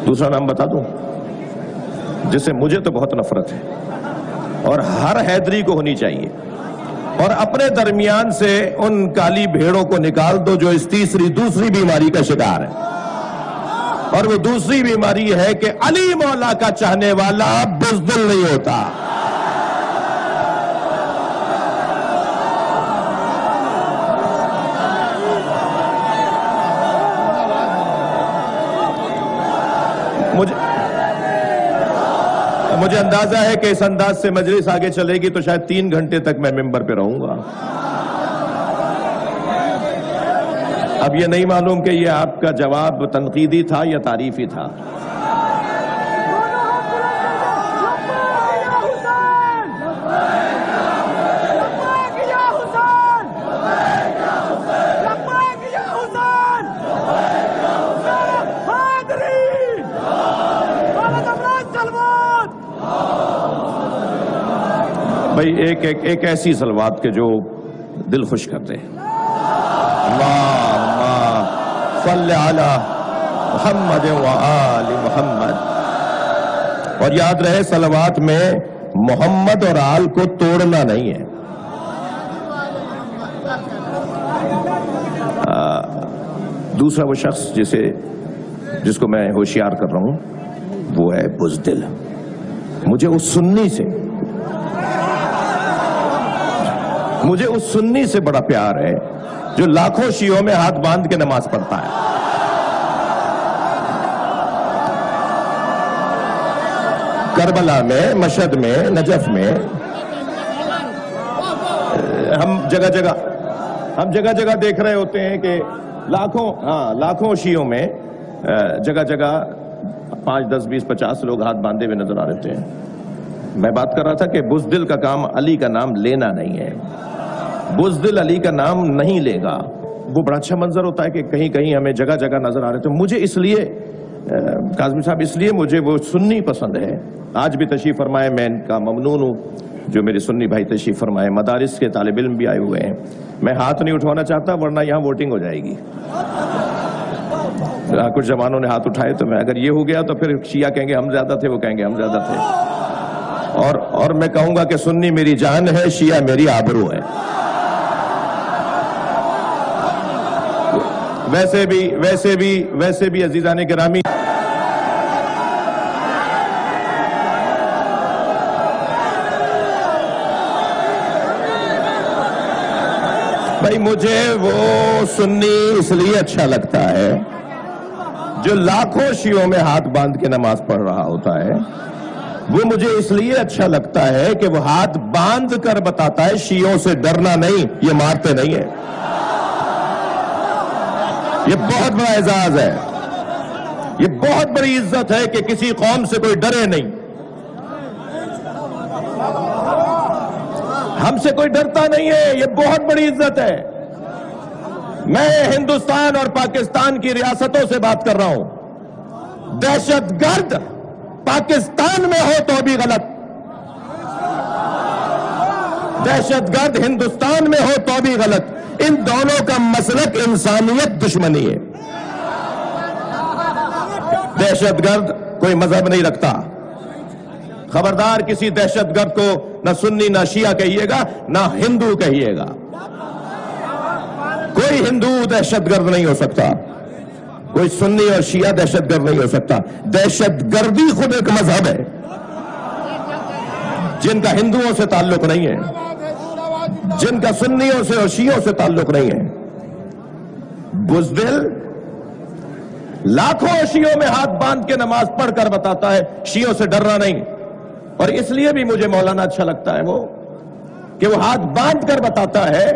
دوسرا نام بتا دوں جس سے مجھے تو بہت نفرت ہے اور ہر حیدری کو ہونی چاہیے، اور اپنے درمیان سے ان کالی بھیڑوں کو نکال دو جو اس دوسری بیماری کا شکار ہے. اور وہ دوسری بیماری ہے کہ علی مولا کا چاہنے والا بزدل نہیں ہوتا. مجھے اندازہ ہے کہ اس انداز سے مجلس آگے چلے گی تو شاید 3 گھنٹے تک میں ممبر پہ رہوں گا. اب یہ نہیں معلوم کہ یہ آپ کا جواب تنقیدی تھا یا تعریفی تھا. بھائی ایک ایسی صلوات کے جو دل خوش کرتے ہیں. اللہم صلی علی محمد و آل محمد. اور یاد رہے صلوات میں محمد اور آل کو توڑنا نہیں ہے. دوسرا وہ شخص جس کو میں ہوشیار کر رہا ہوں وہ ہے بزدل. مجھے اس سنی سے بڑا پیار ہے جو لاکھوں شیعوں میں ہاتھ باندھ کے نماز پڑھتا ہے. کربلا میں، مشہد میں، نجف میں ہم جگہ جگہ دیکھ رہے ہوتے ہیں کہ لاکھوں شیعوں میں جگہ جگہ 5، 10، 20، 50 لوگ ہاتھ باندھے ہوئے نظر آ رہے ہیں. میں بات کر رہا تھا کہ بزدل کا کام علی کا نام لینا نہیں ہے. بزدل علی کا نام نہیں لے گا. وہ بڑا اچھا منظر ہوتا ہے کہ کہیں کہیں ہمیں جگہ جگہ نظر آ رہے تھے. مجھے اس لیے کاظمی صاحب مجھے وہ سنی پسند ہے. آج بھی تشریف فرمائے، میں ان کا ممنون ہوں جو میرے سنی بھائی تشریف فرمائے. مدارس کے طالب علم بھی آئے ہوئے ہیں. میں ہاتھ نہیں اٹھوانا چاہتا ورنہ یہاں ووٹنگ ہو جائے گی. کچھ جوانوں نے ہاتھ اٹھائے تو اگر یہ ہو گیا تو پھر شیعہ کہیں گے ہم زیادہ تھے، وہ کہیں گے ہم زیادہ تھے. اور میں کہوں گا کہ سنی میری جان ہے، شیعہ میری آبرو ہے. ویسے بھی عزیزان گرامی، بھائی مجھے وہ سنی اس لیے اچھا لگتا ہے جو لاکھوں شیعوں میں ہاتھ باندھ کے نماز پڑھ رہا ہوتا ہے. وہ مجھے اس لیے اچھا لگتا ہے کہ وہ ہاتھ باندھ کر بتاتا ہے شیعوں سے ڈرنا نہیں، یہ مارتے نہیں ہیں. یہ بہت بڑا اعزاز ہے، یہ بہت بڑی عزت ہے کہ کسی قوم سے کوئی ڈرے نہیں. ہم سے کوئی ڈرتا نہیں ہے، یہ بہت بڑی عزت ہے. میں ہندوستان اور پاکستان کی ریاستوں سے بات کر رہا ہوں. دہشت گرد پاکستان میں ہو تو بھی غلط، دہشت گرد ہندوستان میں ہو تو بھی غلط. ان دونوں کا مسلک انسانیت دشمنی ہے. دہشت گرد کوئی مذہب نہیں رکھتا. خبردار کسی دہشت گرد کو نہ سنی نہ شیعہ کہیے گا نہ ہندو کہیے گا. کوئی ہندو دہشت گرد نہیں ہو سکتا، کوئی سنی اور شیعہ دہشت گرد نہیں ہو سکتا. دہشت گردی خود ایک مذہب ہے جن کا ہندوؤں سے تعلق نہیں ہے، جن کا سنیوں سے اور شیعوں سے تعلق نہیں ہے. بزدل لاکھوں شیعوں میں ہاتھ باندھ کے نماز پڑھ کر بتاتا ہے شیعوں سے ڈرنا نہیں. اور اس لیے بھی مجھے مولانا اچھا لگتا ہے وہ کہ وہ ہاتھ باندھ کر بتاتا ہے،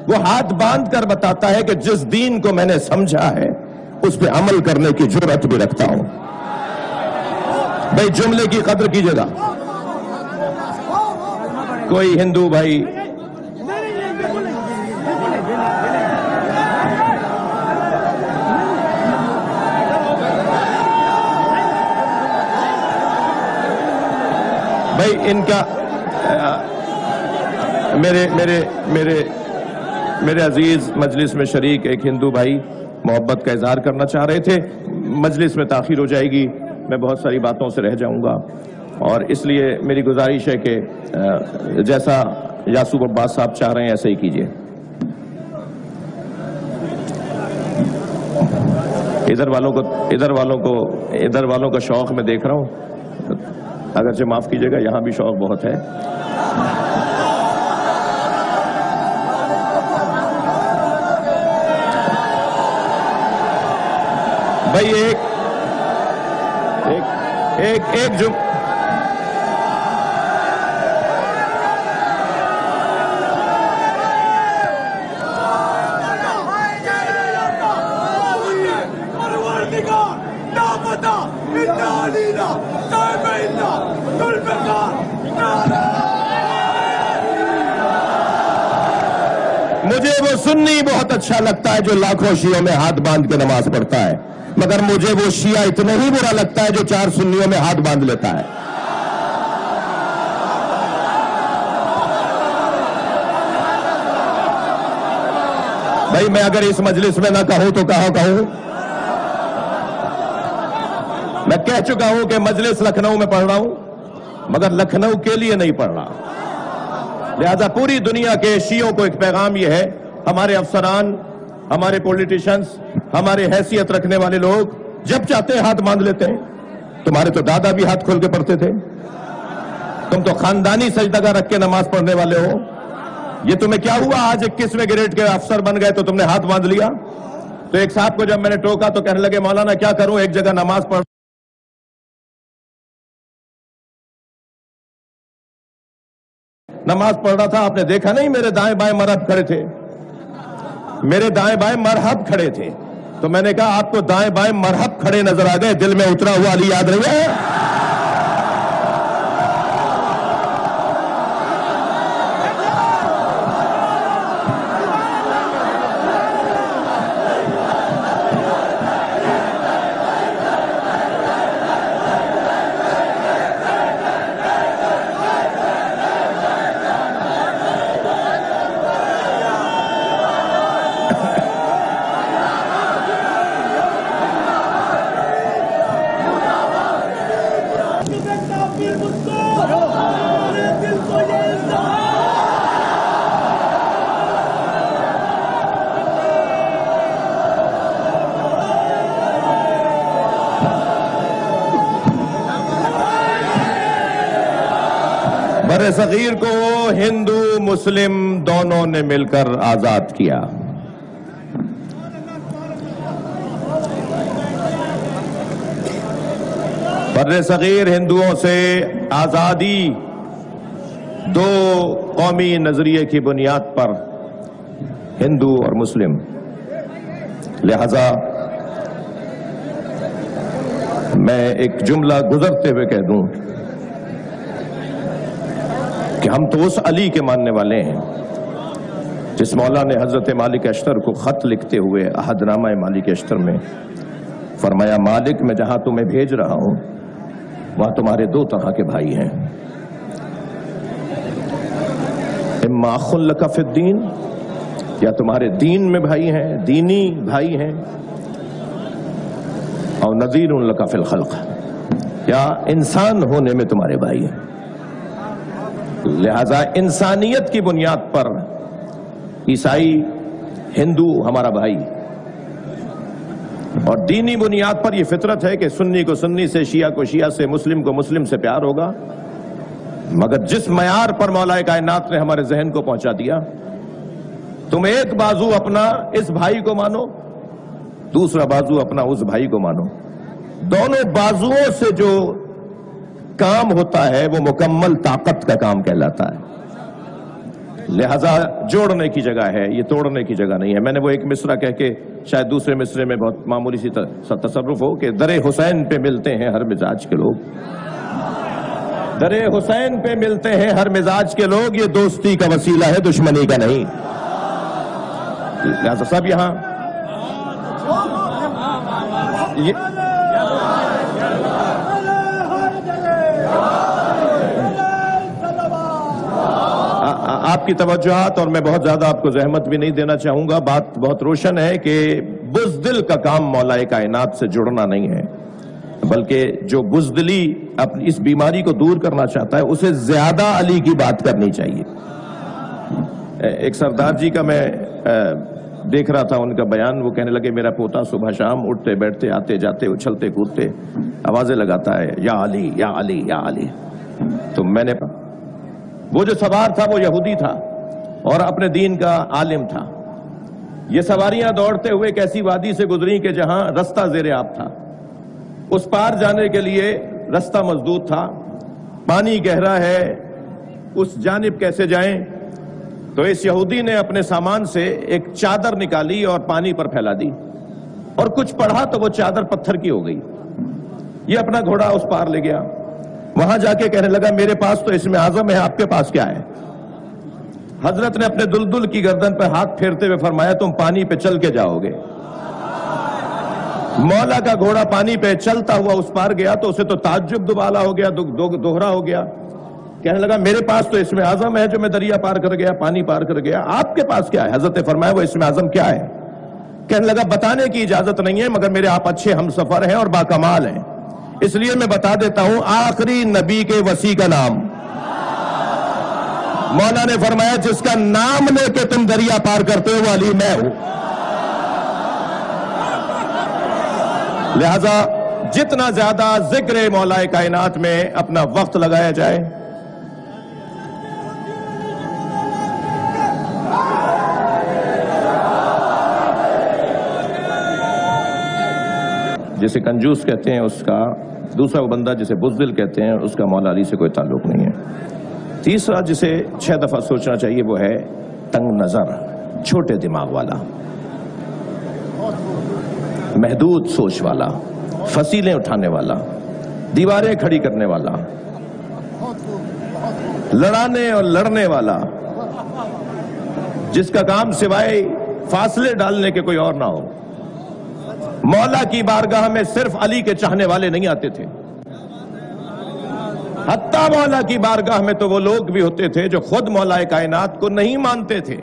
وہ ہاتھ باندھ کر بتاتا ہے کہ جس دین کو میں نے سمجھا ہے اس پہ عمل کرنے کی جرأت بھی رکھتا ہوں. بھائی جملے کی قدر کیجیے گا. کوئی ہندو بھائی ان کا میرے عزیز مجلس میں شریک ایک ہندو بھائی محبت کا اظہار کرنا چاہ رہے تھے. مجلس میں تاخیر ہو جائے گی, میں بہت ساری باتوں سے رہ جاؤں گا, اور اس لیے میری گزارش ہے کہ جیسا یاسوب عباس صاحب چاہ رہے ہیں ایسا ہی کیجیے. ادھر والوں کا شوق میں دیکھ رہا ہوں, اگرچہ معاف کیجیے گا یہاں بھی شوق بہت ہے. بھائی ایک مجھے وہ سنی بہت اچھا لگتا ہے جو لاکھوں شیعوں میں ہاتھ باندھ کے نماز پڑھتا ہے, مگر مجھے وہ شیعہ اتنا ہی برا لگتا ہے جو 4 سنیوں میں ہاتھ باندھ لیتا ہے. بھائی میں اگر اس مجلس میں نہ کہوں تو کہاں کہوں؟ میں کہہ چکا ہوں کہ مجلس لکھنؤ میں پڑھ رہا ہوں, مگر لکھنؤ کے لیے نہیں پڑھ رہا. لہذا پوری دنیا کے شیعوں کو ایک پیغام یہ ہے, ہمارے افسران, ہمارے پولیٹیشنز, ہمارے حیثیت رکھنے والے لوگ جب چاہتے ہیں ہاتھ باندھ لیتے ہیں. تمہارے تو دادا بھی ہاتھ کھول کے پڑھتے تھے, تم تو خاندانی سجدہ رکھ کے نماز پڑھنے والے ہو. یہ تمہیں کیا ہوا آج 21ویں گریڈ کے افسر بن گئے تو تم نے ہاتھ باندھ لیا؟ تو ایک صاحب کو جب میں نے ٹوکا تو کہنے لگے مولانا کیا کروں, ایک جگہ نماز پڑھ رہا تھا, آپ نے دیکھا نہیں میرے دائیں بائیں مرحب کھڑے تھے, میرے دائیں بائیں مرحب کھڑے تھے. تو میں نے کہا آپ کو دائیں بائیں مرحب کھڑے نظر آ گئے, دل میں اترا ہوا علی یاد نہیں ہے؟ بر صغیر کو ہندو مسلم دونوں نے مل کر آزاد کیا. بر صغیر ہندوؤں سے آزادی دو قومی نظریے کی بنیاد پر ہندو اور مسلم. لہذا میں ایک جملہ گزرتے ہوئے کہہ دوں کہ ہم تو اس علی کے ماننے والے ہیں جس مولا نے حضرت مالک اشتر کو خط لکھتے ہوئے عہد نامہ مالک اشتر میں فرمایا, مالک میں جہاں تمہیں بھیج رہا ہوں وہاں تمہارے 2 طرح کے بھائی ہیں, اما اخ لک فی الدین, یا تمہارے دین میں بھائی ہیں, دینی بھائی ہیں, اور نذیر لک فی الخلق, یا انسان ہونے میں تمہارے بھائی ہیں. لہذا انسانیت کی بنیاد پر عیسائی ہندو ہمارا بھائی, اور دینی بنیاد پر یہ فطرت ہے کہ سنی کو سنی سے, شیعہ کو شیعہ سے, مسلم کو مسلم سے پیار ہوگا. مگر جس معیار پر مولا کائنات نے ہمارے ذہن کو پہنچا دیا, تم ایک بازو اپنا اس بھائی کو مانو, دوسرا بازو اپنا اس بھائی کو مانو. دونوں بازوؤں سے جو کام ہوتا ہے وہ مکمل طاقت کا کام کہلاتا ہے. لہذا جوڑنے کی جگہ ہے، یہ توڑنے کی جگہ نہیں ہے۔ میں نے وہ ایک مصرع کہہ کے شاید دوسرے مصرے میں بہت معمولی سی تصرف ہو کہ در حسین پہ ملتے ہیں ہر مزاج کے لوگ، در حسین پہ ملتے ہیں ہر مزاج کے لوگ، یہ دوستی کا وسیلہ ہے دشمنی کا نہیں۔ لہذا سب یہاں آپ کی توجہات، اور میں بہت زیادہ آپ کو زحمت بھی نہیں دینا چاہوں گا، بات بہت روشن ہے کہ بزدل کا کام مولا کائنات سے جڑنا نہیں ہے، بلکہ جو بزدلی اپنی اس بیماری کو دور کرنا چاہتا ہے اسے زیادہ علی کی بات کرنی چاہیے۔ ایک سردار جی کا میں دیکھ رہا تھا ان کا بیان، وہ کہنے لگے میرا پوتا صبح شام اٹھتے بیٹھتے آتے جاتے اچھلتے کودتے آوازیں لگاتا ہے یا علی یا علی یا علی۔ تو میں نے وہ جو سوار تھا وہ یہودی تھا اور اپنے دین کا عالم تھا۔ یہ سواریاں دوڑتے ہوئے ایک ایسی وادی سے گزری کہ جہاں رستہ زیر آب تھا، اس پار جانے کے لیے رستہ مسدود تھا، پانی گہرا ہے، اس جانب کیسے جائیں؟ تو اس یہودی نے اپنے سامان سے ایک چادر نکالی اور پانی پر پھیلا دی، اور کچھ پڑھا تو وہ چادر پتھر کی ہو گئی۔ یہ اپنا گھوڑا اس پار لے گیا، وہاں جا کے کہنے لگا میرے پاس تو اسم اعظم ہے، آپ کے پاس کیا ہے؟ حضرت نے اپنے دلدل کی گردن پہ ہاتھ پھیرتے ہوئے فرمایا تم پانی پہ چل کے جاؤ گے۔ مولا کا گھوڑا پانی پہ چلتا ہوا اس پار گیا تو اسے تو تعجب دوبالا ہو گیا، دوہرا ہو گیا۔ کہنے لگا میرے پاس تو اسم اعظم ہے جو میں دریا پار کر گیا، پانی پار کر گیا، آپ کے پاس کیا ہے؟ حضرت نے فرمایا وہ اسم اعظم کیا ہے؟ کہنے لگا بتانے کی اجازت نہیں ہے، مگر میرے آپ اچھے ہم سفر ہیں اور باکمال ہیں، اس لیے میں بتا دیتا ہوں آخری نبی کے وصی کا نام۔ مولا نے فرمایا جس کا نام لے کے تم دریا پار کرتے ہو وہ علی میں ہوں۔ لہذا جتنا زیادہ ذکر مولا کائنات میں اپنا وقت لگایا جائے، جسے کنجوس کہتے ہیں اس کا، دوسرا وہ بندہ جسے بزدل کہتے ہیں اس کا مولا علی سے کوئی تعلق نہیں ہے۔ تیسرا جسے 6 دفعہ سوچنا چاہیے وہ ہے تنگ نظر، چھوٹے دماغ والا، محدود سوچ والا، فصیلیں اٹھانے والا، دیواریں کھڑی کرنے والا، لڑانے اور لڑنے والا، جس کا کام سوائے فاصلے ڈالنے کے کوئی اور نہ ہو۔ مولا کی بارگاہ میں صرف علی کے چاہنے والے نہیں آتے تھے، حتیٰ مولا کی بارگاہ میں تو وہ لوگ بھی ہوتے تھے جو خود مولا کائنات کو نہیں مانتے تھے۔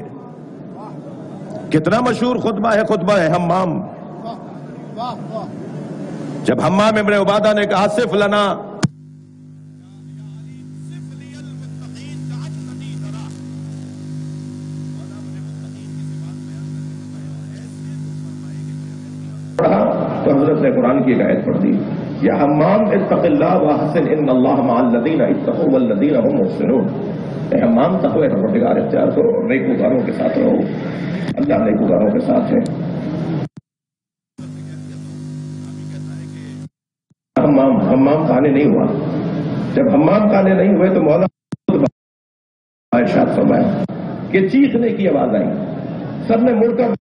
کتنا مشہور خطبہ ہے حمام، جب حمام ابن عبادہ نے کہا صف لنا تو حضرت نے قرآن کی ایک آیت پڑھ دی، یا حمام اتق اللہ واحسن ان اللہ مع الذین اتقوا والذین هم محسنون۔ اے حمام تقوی پروردگار اختیار کرو، نیکوکاروں کے ساتھ رہو، اللہ نیکوکاروں کے ساتھ ہے۔ حمام کہانے نہیں ہوا، جب حمام کہانے نہیں ہوئے تو مولا ارشاد فرمایا کہ چیخنے کی آواز آئی، سب نے مڑ کر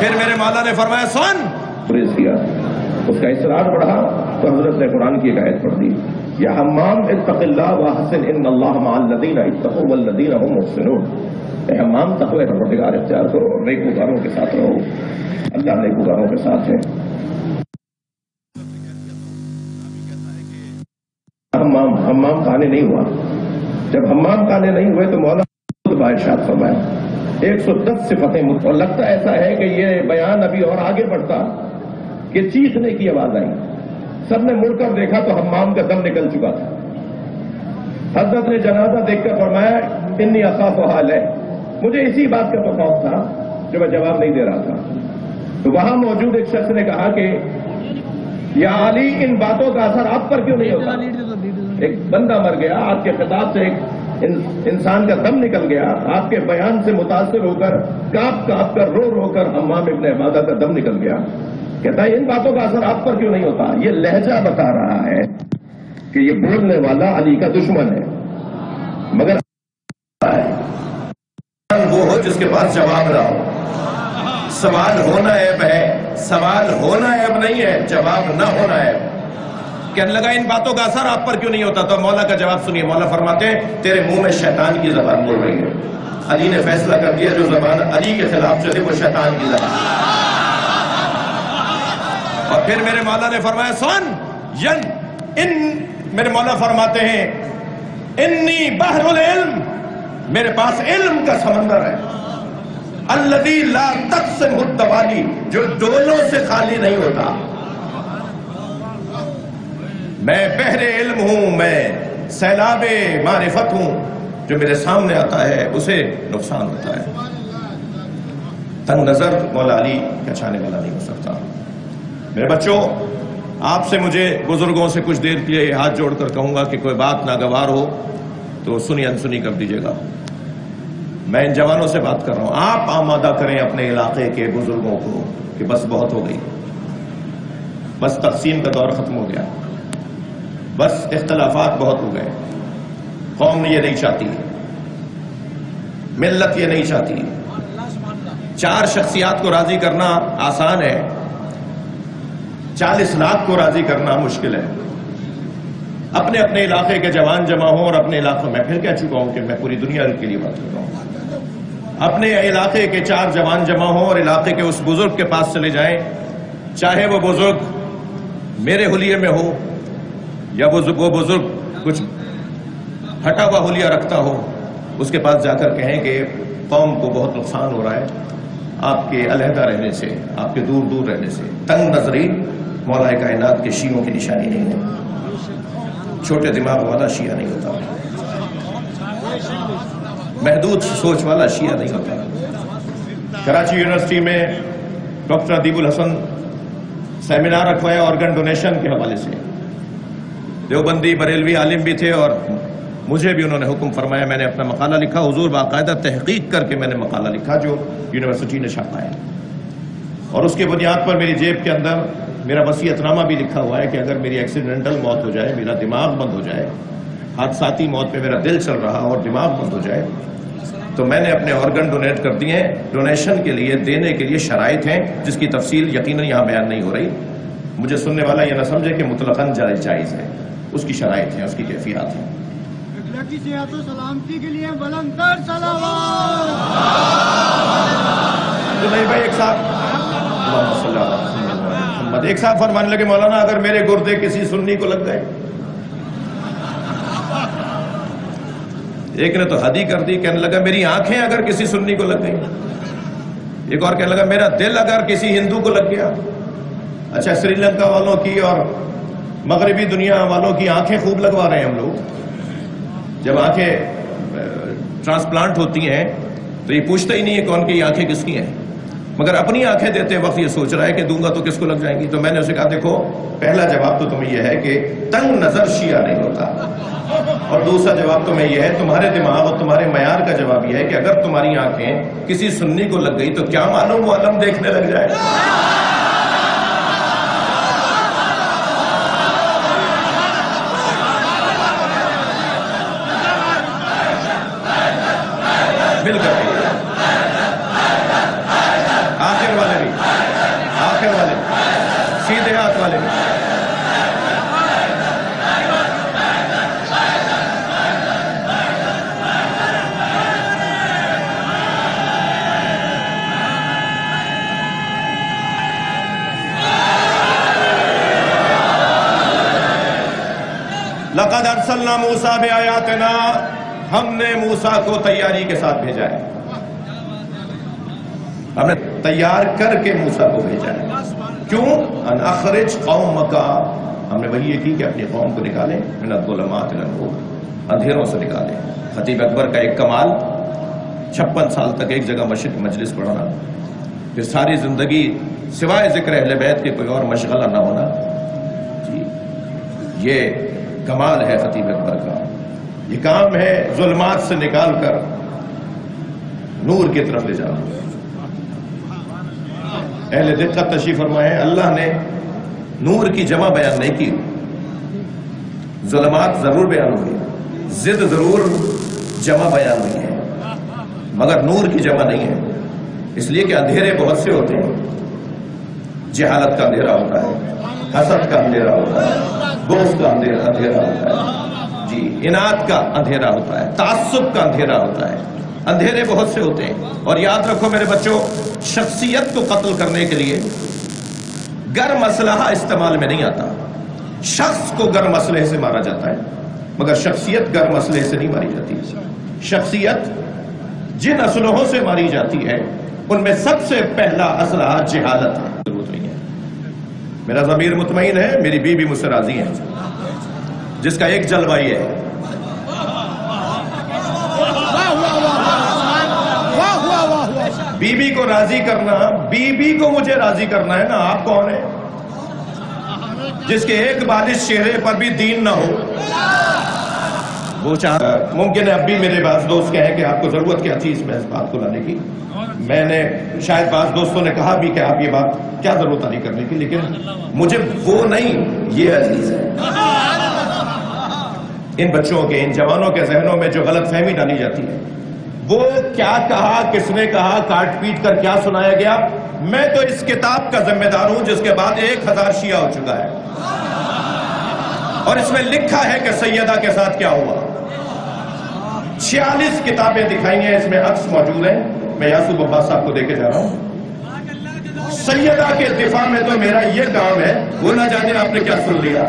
پھر میرے مولا نے فرمایا سن، کیا اس کا اصرار بڑھا تو حضرت نے قرآن کی ایک آیت پڑھ دی، یا حمام اتق اللہ واحسن ان اللہ مع الذین اتقوا والذین هم محسنون۔ اے حمام تقوی پروردگار اختیار کرو، نیکوکاروں کے ساتھ رہو، اللہ نیکوکاروں کے ساتھ ہے۔ حمام کہانے نہیں ہوا، جب حمام کہانے نہیں ہوئے تو مولا ارشاد فرمایا 110 صفتیں، اور لگتا ایسا ہے کہ یہ بیان ابھی اور آگے بڑھتا کہ چیخنے کی آواز آئی، سب نے مڑ کر دیکھا تو حمام کا دم نکل چکا تھا۔ حضرت نے جنازہ دیکھ کر فرمایا انی اخاف حال ہے، مجھے اسی بات کا تو خوف تھا جو میں جواب نہیں دے رہا تھا۔ تو وہاں موجود ایک شخص نے کہا کہ یا علی ان باتوں کا اثر آپ پر کیوں نہیں ہوتا؟ ایک بندہ مر گیا، آپ کے خطاب سے ایک انسان کا دم نکل گیا، آپ کے بیان سے متاثر ہو کر کانپ کر رو کر حمام ابن عبادہ کا دم نکل گیا۔ کہتا ہے ان باتوں کا اثر آپ پر کیوں نہیں ہوتا؟ یہ لہجہ بتا رہا ہے کہ یہ بولنے والا علی کا دشمن ہے، مگر وہ ہو جس کے پاس جواب نہ ہو۔ سوال ہونا عیب ہے، سوال ہونا عیب نہیں ہے، جواب نہ ہونا عیب۔ کہنے لگا ان باتوں کا اثر آپ پر کیوں نہیں ہوتا؟ تو مولا کا جواب سنیے، مولا فرماتے ہیں تیرے منہ میں شیطان کی زبان بول رہی ہے۔ علی نے فیصلہ کر دیا جو زبان علی کے خلاف چلے وہ شیطان کی زبان۔ اور پھر میرے مولا نے فرمایا سن میرے مولا فرماتے ہیں انی بحر العلم، میرے پاس علم کا سمندر ہے، الذی لا تقسمہ الدوالی، جو ڈولوں سے خالی نہیں ہوتا۔ میں بحر علم ہوں، میں سیلاب معرفت ہوں، جو میرے سامنے آتا ہے اسے نقصان ہوتا ہے۔ تنگ نظر مولا علی کا چھانے والا نہیں ہو سکتا۔ میرے بچوں، آپ سے مجھے بزرگوں سے کچھ دیر کے لیے ہاتھ جوڑ کر کہوں گا کہ کوئی بات ناگوار ہو تو سنی انسنی کر دیجیے گا۔ میں ان جوانوں سے بات کر رہا ہوں، آپ آمادہ کریں اپنے علاقے کے بزرگوں کو کہ بس بہت ہو گئی، بس تقسیم کا دور ختم ہو گیا، بس اختلافات بہت ہو گئے، قوم یہ نہیں چاہتی، ملت یہ نہیں چاہتی۔ 4 شخصیات کو راضی کرنا آسان ہے، 40 لاکھ کو راضی کرنا مشکل ہے۔ اپنے اپنے علاقے کے جوان جمع ہوں، اور اپنے علاقوں میں پھر کہہ چکا ہوں کہ میں پوری دنیا کے لیے بات کر رہا ہوں، اپنے علاقے کے 4 جوان جمع ہوں اور علاقے کے اس بزرگ کے پاس چلے جائیں، چاہے وہ بزرگ میرے حلیے میں ہو یا وہ بزرگ کچھ ہٹا ہوا حلیہ رکھتا ہو، اس کے پاس جا کر کہیں کہ قوم کو بہت نقصان ہو رہا ہے آپ کے علیحدہ رہنے سے، آپ کے دور دور رہنے سے۔ تنگ نظری مولا کائنات کے شیعوں کی نشانی نہیں ہے، چھوٹے دماغ والا شیعہ نہیں ہوتا، محدود سوچ والا شیعہ نہیں ہوتا۔ کراچی یونیورسٹی میں ڈاکٹر ادیب الحسن سیمینار رکھوایا آرگن ڈونیشن کے حوالے سے، دیوبندی بریلوی عالم بھی تھے اور مجھے بھی انہوں نے حکم فرمایا، میں نے اپنا مقالہ لکھا، حضور باقاعدہ تحقیق کر کے میں نے مقالہ لکھا جو یونیورسٹی نے چھاپا ہے، اور اس کی بنیاد پر میری جیب کے اندر میرا وصیت نامہ بھی لکھا ہوا ہے کہ اگر میری ایکسیڈنٹل موت ہو جائے، میرا دماغ بند ہو جائے، حادثاتی موت پہ میرا دل چل رہا اور دماغ بند ہو جائے، تو میں نے اپنے آرگن ڈونیٹ کر دیے ہیں۔ ڈونیشن کے لیے دینے کے لیے شرائط ہیں جس کی تفصیل یقیناً یہاں بیان نہیں ہو رہی، مجھے سننے والا یہ نہ سمجھے کہ مطلقاً جائز ہے، اس کی شرائط ہیں، اس کی کیفیات ہیں۔ کی صحت و سلامتی کے لیے بلندر صلوات۔ تو نہیں بھائی، ایک صاحب اللہم صلی اللہ علیہ وسلم، ایک صاحب فرمانے لگے مولانا اگر میرے گردے کسی سنی کو لگ گئے، ایک نے تو حد ہی کر دی، کہنے لگا میری آنکھیں اگر کسی سنی کو لگ گئی، ایک اور کہنے لگا میرا دل اگر کسی ہندو کو لگ گیا۔ اچھا، سری لنکا والوں کی اور مغربی دنیا والوں کی آنکھیں خوب لگوا رہے ہیں ہم لوگ، جب آنکھیں ٹرانسپلانٹ ہوتی ہیں تو یہ پوچھتا ہی نہیں ہے کون کی آنکھیں کس کی ہیں، مگر اپنی آنکھیں دیتے وقت یہ سوچ رہا ہے کہ دوں گا تو کس کو لگ جائیں گی۔ تو میں نے اسے کہا دیکھو، پہلا جواب تو تمہیں یہ ہے کہ تنگ نظر شیعہ نہیں ہوتا، اور دوسرا جواب تمہیں یہ ہے، تمہارے دماغ اور تمہارے معیار کا جواب یہ ہے کہ اگر تمہاری آنکھیں کسی سنی کو لگ گئی تو کیا معلوم وہ علم دیکھنے لگ جائے۔ مل کر آخر والے بھی، آخر والے سیدھے ہاتھ والے بھی۔ لقد ارسلنا موسیٰ بآیاتنا، ہم نے موسیٰ کو تیاری کے ساتھ بھیجا ہے، ہم نے تیار کر کے موسیٰ کو بھیجا ہے۔ کیوں؟ ان اخرج قومک، ہم نے وہی یہ کی کہ اپنی قوم کو نکالیں، من الظلمات الی النور، اندھیروں سے نکالیں۔ خطیب اکبر کا ایک کمال، 56 سال تک ایک جگہ مجلس پڑھنا، پھر ساری زندگی سوائے ذکر اہل بیت کے کوئی اور مشغلہ نہ ہونا، جی یہ کمال ہے خطیب اکبر کا۔ یہ کام ہے ظلمات سے نکال کر نور کی طرف لے جانا۔ اہل دقت تشریف فرمائے. اللہ نے نور کی جمع بیان نہیں کی. ظلمات ضرور بیان ہوئی, ضد ضرور جمع بیان ہوئی ہے, مگر نور کی جمع نہیں ہے. اس لیے کہ اندھیرے بہت سے ہوتے ہیں. جہالت کا اندھیرا ہوتا ہے, حسد کا اندھیرا ہوتا ہے, بغض کا اندھیرا ہوتا ہے, جی اناد کا اندھیرا ہوتا ہے, تعصب کا اندھیرا ہوتا ہے. اندھیرے بہت سے ہوتے ہیں. اور یاد رکھو میرے بچوں, شخصیت کو قتل کرنے کے لیے گرم اسلحہ استعمال میں نہیں آتا. شخص کو گرم اسلحے سے مارا جاتا ہے, مگر شخصیت گرم اسلحے سے نہیں ماری جاتی. شخصیت جن اسلحوں سے ماری جاتی ہے ان میں سب سے پہلا اسلحہ جہالت ہے. ضرورت نہیں ہے. میرا ضمیر مطمئن ہے, میری بیوی مجھ سے راضی ہے, جس کا ایک جلوہ یہ ہے. بیوی کو راضی کرنا, بیوی کو مجھے راضی کرنا ہے نا. آپ کون ہیں جس کے ایک بالش چہرے پر بھی دین نہ ہو؟ وہ ممکن ہے اب بھی میرے بعض دوست کہیں کہ آپ کو ضرورت کیا تھی اس میں اس بات کو لانے کی. میں نے شاید بعض دوستوں نے کہا بھی کہ آپ یہ بات کیا ضرورت نہیں کرنے کی, لیکن مجھے وہ نہیں, یہ عزیز ہے. ان بچوں کے, ان جوانوں کے ذہنوں میں جو غلط فہمی ڈالی جاتی ہے, وہ کیا کہا, کس نے کہا, کاٹ پیٹ کر کیا سنایا گیا. میں تو اس کتاب کا ذمہ دار ہوں جس کے بعد 1000 شیعہ ہو چکا ہے, اور اس میں لکھا ہے کہ سیدہ کے ساتھ کیا ہوا. 46 کتابیں دکھائی ہیں, اس میں عکس موجود ہیں. میں یاسوب عباس صاحب کو دے کے جا رہا ہوں. سیدہ کے دفاع میں تو میرا یہ کام ہے, وہ نہ جانے آپ نے کیا سن لیا.